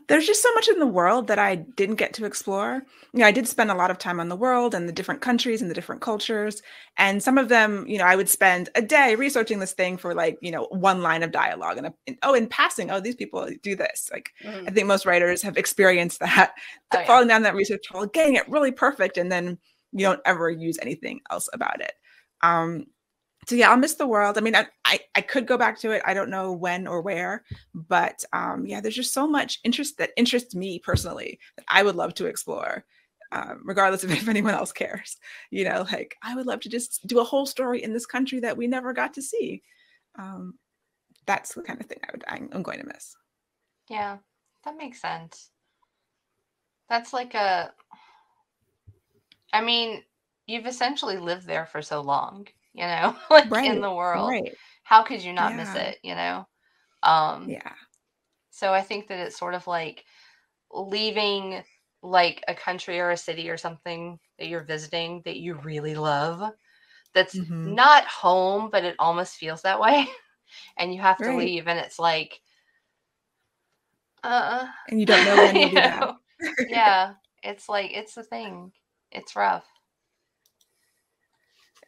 Speaker 3: There's just so much in the world that I didn't get to explore. I did spend a lot of time on the world and the different countries and the different cultures. And some of them, I would spend a day researching this thing for like, one line of dialogue. And in passing, these people do this. Like, I think most writers have experienced that, falling down that research hole, getting it really perfect, and then you don't ever use anything else about it. So I'll miss the world. I mean, I could go back to it. I don't know when or where, but there's just so much interest that interests me personally that I would love to explore, regardless of if anyone else cares. Like I would love to just do a whole story in this country that we never got to see. That's the kind of thing I'm going to miss.
Speaker 2: Yeah, that makes sense. That's like I mean, you've essentially lived there for so long. Like right, in the world, right. How could you not miss it? So I think that it's sort of like leaving like a country or a city or something that you're visiting that you really love. That's not home, but it almost feels that way. And you have to leave, and it's like,
Speaker 3: and you don't know when you'll be back.
Speaker 2: Yeah, it's like, it's the thing. It's rough.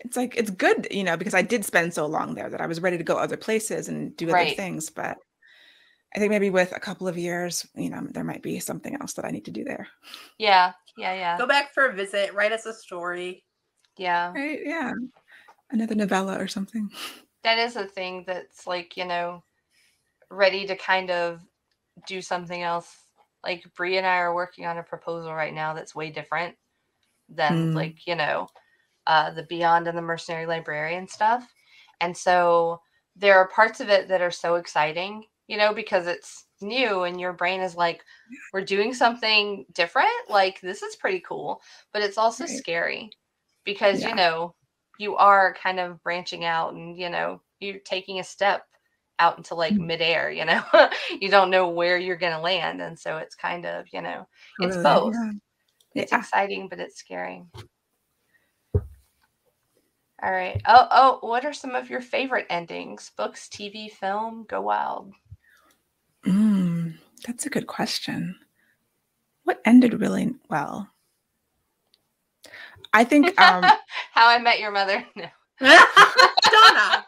Speaker 3: It's like, it's good, because I did spend so long there that I was ready to go other places and do other things. But I think maybe with a couple of years, there might be something else that I need to do there.
Speaker 2: Yeah.
Speaker 4: Go back for a visit, write us a story.
Speaker 2: Yeah.
Speaker 3: Right. Yeah. Another novella or something.
Speaker 2: That is a thing that's like, ready to kind of do something else. Like Bree and I are working on a proposal right now that's way different than like, the Beyond and the Mercenary Librarian stuff. And so there are parts of it that are so exciting, because it's new and your brain is like, we're doing something different. Like, this is pretty cool, but it's also scary because, you are kind of branching out and, you're taking a step out into like midair, you don't know where you're going to land. And so it's kind of, it's both. Yeah. It's exciting, but it's scary. All right. Oh, what are some of your favorite endings? Books, TV, film? Go wild.
Speaker 3: That's a good question. What ended really well? I think
Speaker 2: How I Met Your Mother. No.
Speaker 4: Donna.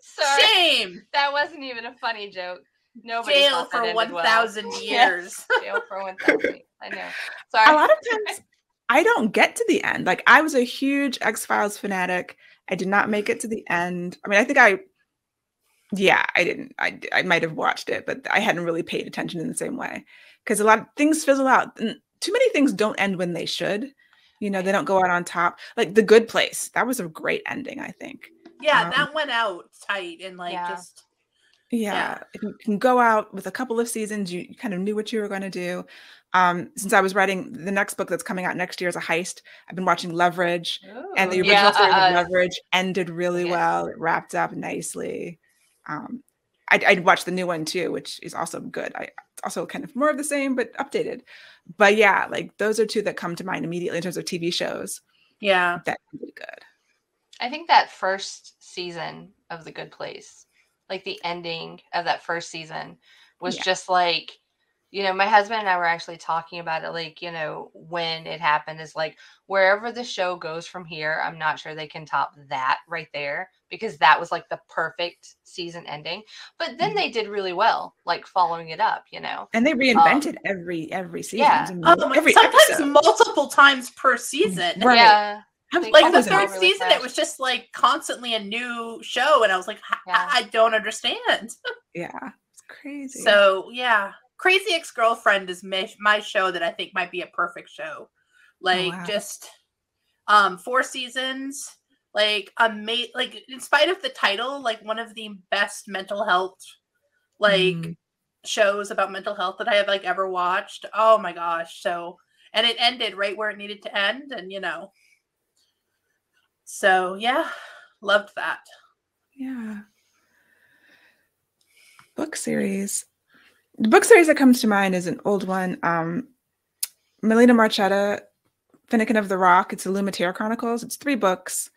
Speaker 2: Sorry.
Speaker 4: Shame.
Speaker 2: That wasn't even a funny joke. Nobody
Speaker 4: Jail for 1,000 years.
Speaker 2: Yes, jail for 1,000. I know. Sorry.
Speaker 3: A lot of times I don't get to the end. Like, I was a huge X-Files fanatic. I did not make it to the end. I mean, I think I didn't. I might have watched it, but I hadn't really paid attention in the same way because a lot of things fizzle out. And too many things don't end when they should. You know, they don't go out on top. Like The Good Place. That was a great ending, I think.
Speaker 4: Yeah, that went out tight and just...
Speaker 3: Yeah. If you can go out with a couple of seasons, you kind of knew what you were going to do. Since I was writing the next book that's coming out next year is a heist, I've been watching Leverage.
Speaker 2: Ooh,
Speaker 3: and the original series of Leverage ended really well. It wrapped up nicely. I'd watched the new one too, which is also good. It's also kind of more of the same, but updated. But yeah, like those are two that come to mind immediately in terms of TV shows.
Speaker 4: Yeah.
Speaker 3: That ended good.
Speaker 2: I think that first season of The Good Place, like the ending of that first season was just like, you know, my husband and I were actually talking about it, like, you know, when it happened is like, wherever the show goes from here, I'm not sure they can top that right there because that was like the perfect season ending. But then they did really well, like following it up, you know.
Speaker 3: And they reinvented every season.
Speaker 2: Yeah.
Speaker 3: Every
Speaker 4: sometimes
Speaker 3: episode.
Speaker 4: multiple times per season.
Speaker 3: Right.
Speaker 2: Yeah.
Speaker 4: Like the third season, it was just like constantly a new show, and I was like, I don't understand.
Speaker 3: Yeah, it's crazy.
Speaker 4: So yeah, Crazy Ex-Girlfriend is my show that I think might be a perfect show. Like just 4 seasons, like like in spite of the title, like one of the best mental health shows about mental health that I have like ever watched. Oh my gosh! So and it ended right where it needed to end, and you know. So yeah, loved that.
Speaker 3: Yeah. Book series. The book series that comes to mind is an old one. Melina Marchetta, Finnegan of the Rock. It's the Lumiter Chronicles. It's 3 books.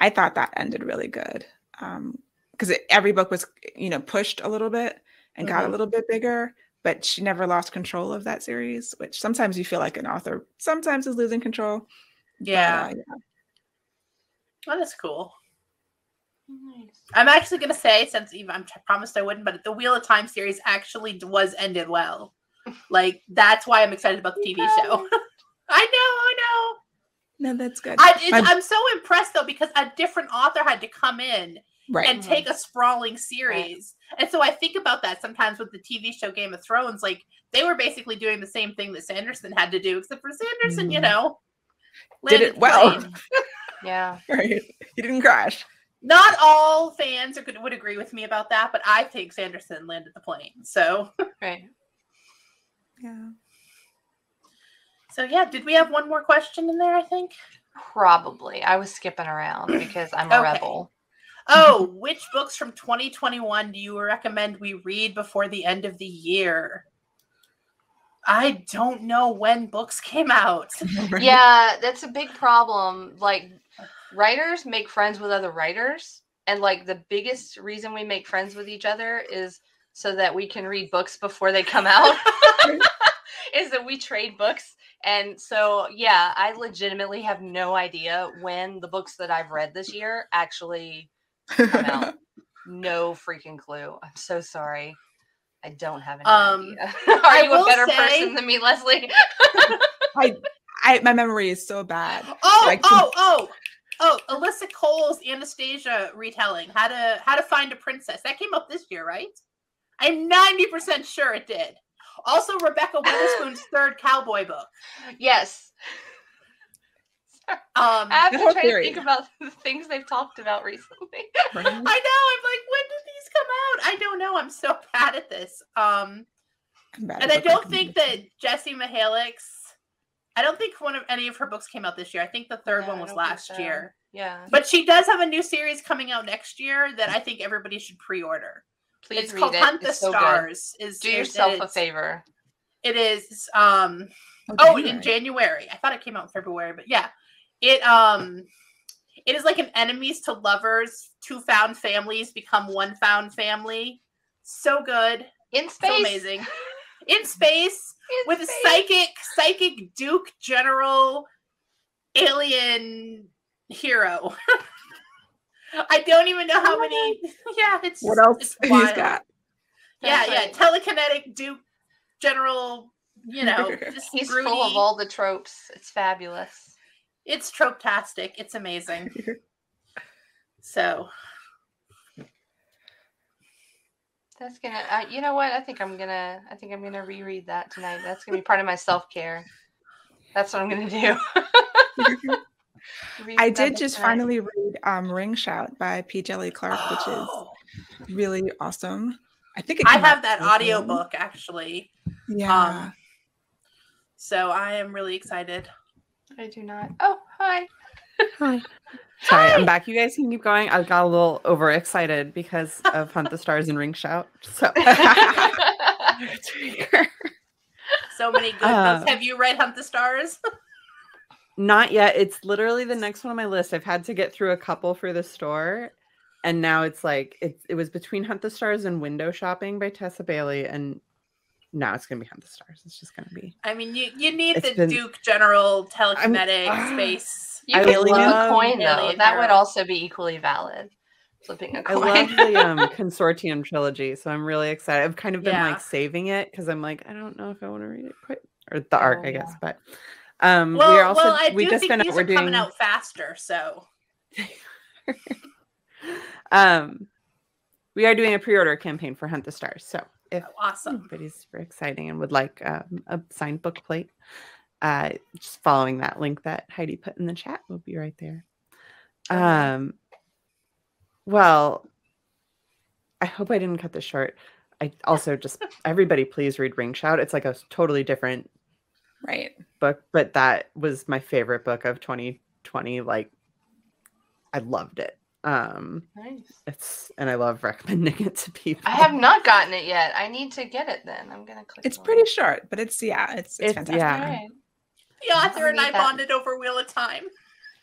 Speaker 3: I thought that ended really good because every book was, you know, pushed a little bit and got a little bit bigger, but she never lost control of that series, which sometimes you feel like an author sometimes is losing control.
Speaker 4: Yeah.
Speaker 3: But,
Speaker 4: Well, that's cool.
Speaker 2: Nice. I'm
Speaker 4: actually going to say, since I promised I wouldn't, but the Wheel of Time series actually was ended well. Like, that's why I'm excited about the TV show. I know.
Speaker 3: No, that's good.
Speaker 4: I'm so impressed, though, because a different author had to come in and take a sprawling series. Right. And so I think about that sometimes with the TV show Game of Thrones. Like, they were basically doing the same thing that Sanderson had to do, except for Sanderson, you know,
Speaker 3: did it well.
Speaker 2: Yeah.
Speaker 3: Right. He didn't crash.
Speaker 4: Not all fans would agree with me about that, but I think Sanderson landed the plane. So.
Speaker 2: Right.
Speaker 3: Yeah.
Speaker 4: So yeah, did we have one more question in there, I think?
Speaker 2: Probably. I was skipping around because I'm a rebel.
Speaker 4: Oh, which books from 2021 do you recommend we read before the end of the year? I don't know when books came out.
Speaker 2: Yeah, that's a big problem. Like, writers make friends with other writers. And, like, the biggest reason we make friends with each other is so that we can read books before they come out. Is that we trade books. And so, yeah, I legitimately have no idea when the books that I've read this year actually come out. No freaking clue. I'm so sorry. I don't have any idea. Are you a better person than me, Leslie?
Speaker 3: My memory is so bad.
Speaker 4: Oh, Alyssa Cole's Anastasia retelling, How to Find a Princess. That came up this year, right? I'm 90% sure it did. Also, Rebecca Witherspoon's 3rd Cowboy book.
Speaker 2: Yes. I have to try to think about the things they've talked about recently.
Speaker 4: Right. I know. I'm like, when did these come out? I don't know. I'm so bad at this. And I don't think that Jessie Mihalik's. I don't think any of her books came out this year. I think the 3rd one was last year.
Speaker 2: Yeah.
Speaker 4: But she does have a new series coming out next year that I think everybody should pre-order.
Speaker 2: Please
Speaker 4: it's
Speaker 2: read
Speaker 4: called
Speaker 2: it.
Speaker 4: Hunt the Stars.
Speaker 2: Do yourself a favor.
Speaker 4: It is. In January. I thought it came out in February, but yeah. It is like an enemies to lovers, 2 found families become 1 found family. So good.
Speaker 2: In space.
Speaker 4: So amazing. In space. With a psychic Duke General alien hero. I don't even know how many. Yeah, it's
Speaker 3: what else
Speaker 4: it's
Speaker 3: he's
Speaker 4: wild.
Speaker 3: got.
Speaker 4: Yeah, telekinetic Duke General. Just
Speaker 2: he's
Speaker 4: broody.
Speaker 2: full of all the tropes. It's fabulous.
Speaker 4: It's trope-tastic. It's amazing. So
Speaker 2: that's gonna. You know what? I think I'm gonna reread that tonight. That's gonna be part of my self-care. That's what I'm gonna do.
Speaker 3: I did just finally read Ring Shout by P. Jelly Clark, which is really awesome. I think
Speaker 4: I have that audiobook actually.
Speaker 3: Yeah.
Speaker 4: So I am really excited.
Speaker 2: I do not. Oh, hi.
Speaker 1: Hi. Sorry, I'm back. You guys can keep going. I got a little overexcited because of Hunt the Stars and Ring Shout. So,
Speaker 4: so many good books. Have you read Hunt the Stars?
Speaker 1: Not yet. It's literally the next one on my list. I've had to get through a couple for the store. And now it's like, it was between Hunt the Stars and Window Shopping by Tessa Bailey. And now it's going to be Hunt the Stars. It's just going to be.
Speaker 4: I mean, you need the Duke General telekinetic space.
Speaker 2: You can flip a coin, though. That would also be equally valid. Flipping a coin.
Speaker 1: I love the Consortium trilogy. So I'm really excited. I've kind of been like saving it because I'm like, I don't know if I want to read it quite. Or the arc, I guess. But we just
Speaker 4: think these
Speaker 1: we're
Speaker 4: are coming out faster. So.
Speaker 1: We are doing a pre-order campaign for Hunt the Stars. So if
Speaker 4: awesome.
Speaker 1: anybody's super exciting and would like a signed book plate, just following that link that Heidi put in the chat, we'll be right there. Well, I hope I didn't cut this short. I also just everybody please read Ring Shout. It's like a totally different book, but that was my favorite book of 2020. Like I loved it.
Speaker 2: Nice.
Speaker 1: And I love recommending it to people.
Speaker 2: I have not gotten it yet. I need to get it then. I'm gonna click.
Speaker 3: It's pretty short, but it's fantastic.
Speaker 1: Yeah.
Speaker 2: Right.
Speaker 4: The author and I bonded over Wheel of Time.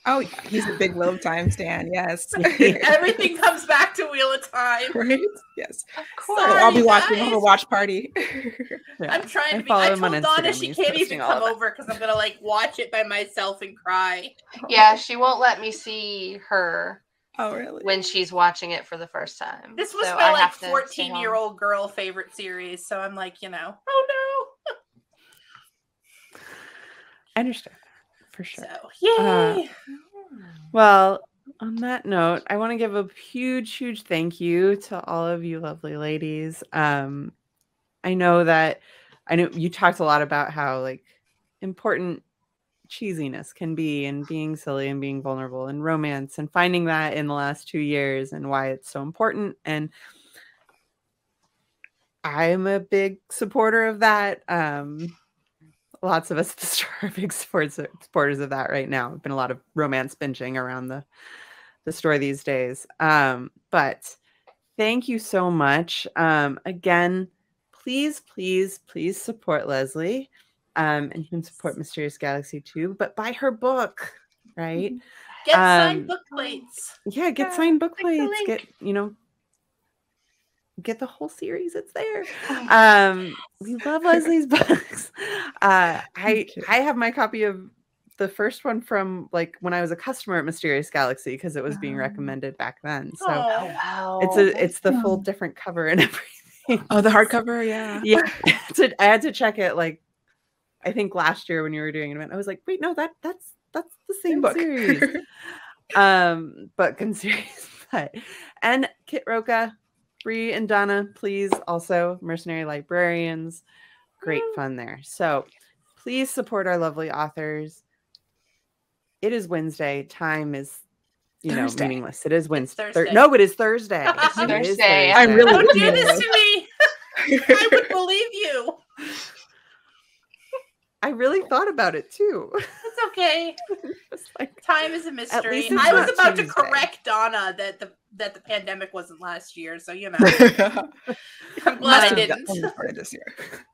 Speaker 3: Oh, he's a big Wheel of Time stan. Yes.
Speaker 4: Everything comes back to Wheel of Time.
Speaker 3: Right? Yes.
Speaker 2: Of course.
Speaker 3: So I'll be watching. We'll have a watch party.
Speaker 1: Yeah.
Speaker 4: I'm trying to be. I told Donna she can't even come over because I'm gonna like watch it by myself and cry.
Speaker 2: Yeah, she won't let me see her.
Speaker 3: Oh, really?
Speaker 2: When she's watching it for the first time.
Speaker 4: This was my like 14-year-old girl favorite series, so I'm like, oh no.
Speaker 1: I understand for sure.
Speaker 4: So, yay!
Speaker 1: Well, on that note, I want to give a huge thank you to all of you lovely ladies. I know you talked a lot about how like important cheesiness can be and being silly and being vulnerable and romance and finding that in the last 2 years and why it's so important. And I'm a big supporter of that. Lots of us at the store are big supporters of that right now. There's been a lot of romance binging around the store these days. But thank you so much. Again, please support Leslie. And you can support Mysterious Galaxy too, but buy her book, right?
Speaker 4: Get signed book plates.
Speaker 1: Yeah, get signed book plates. Get the whole series. It's there. We love Leslie's books. I have my copy of the first one from like when I was a customer at Mysterious Galaxy because it was being recommended back then. So it's the full different cover and everything.
Speaker 3: Oh, the hardcover, yeah.
Speaker 1: Yeah. I had to check it like I think last year when you were doing an event, I was like, wait, no, that's the same book series. Book and series. And Kit Rocha, Bree and Donna, please also Mercenary Librarians. Great fun there. So please support our lovely authors. It is Wednesday. Time is
Speaker 3: Thursday.
Speaker 1: Meaningless. It is Wednesday.
Speaker 4: Thursday.
Speaker 1: No, it is Thursday.
Speaker 2: Thursday.
Speaker 3: I'm really
Speaker 4: Don't do this to me. I would believe you.
Speaker 1: I really thought about it too.
Speaker 4: It's okay.
Speaker 1: Like,
Speaker 4: time is a mystery.
Speaker 1: it's
Speaker 4: I was
Speaker 1: not
Speaker 4: about
Speaker 1: Tuesday.
Speaker 4: to correct Donna that the pandemic wasn't last year, so I'm glad I didn't.
Speaker 3: This year.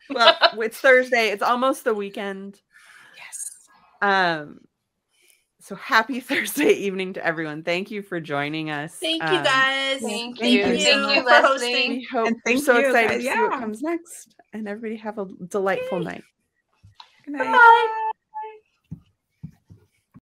Speaker 1: Well, it's Thursday. It's almost the weekend.
Speaker 3: Yes.
Speaker 1: So happy Thursday evening to everyone. Thank you for joining us.
Speaker 4: Thank you guys.
Speaker 2: Thank
Speaker 3: you.
Speaker 2: you.
Speaker 4: Thank you
Speaker 2: for
Speaker 4: for
Speaker 2: hosting.
Speaker 4: hosting.
Speaker 1: We hope
Speaker 3: And
Speaker 1: we're
Speaker 3: thank
Speaker 1: so
Speaker 3: you,
Speaker 1: excited
Speaker 3: guys.
Speaker 1: to see what
Speaker 3: Yeah.
Speaker 1: comes next. And everybody have a delightful night.
Speaker 3: Good night.
Speaker 4: Bye.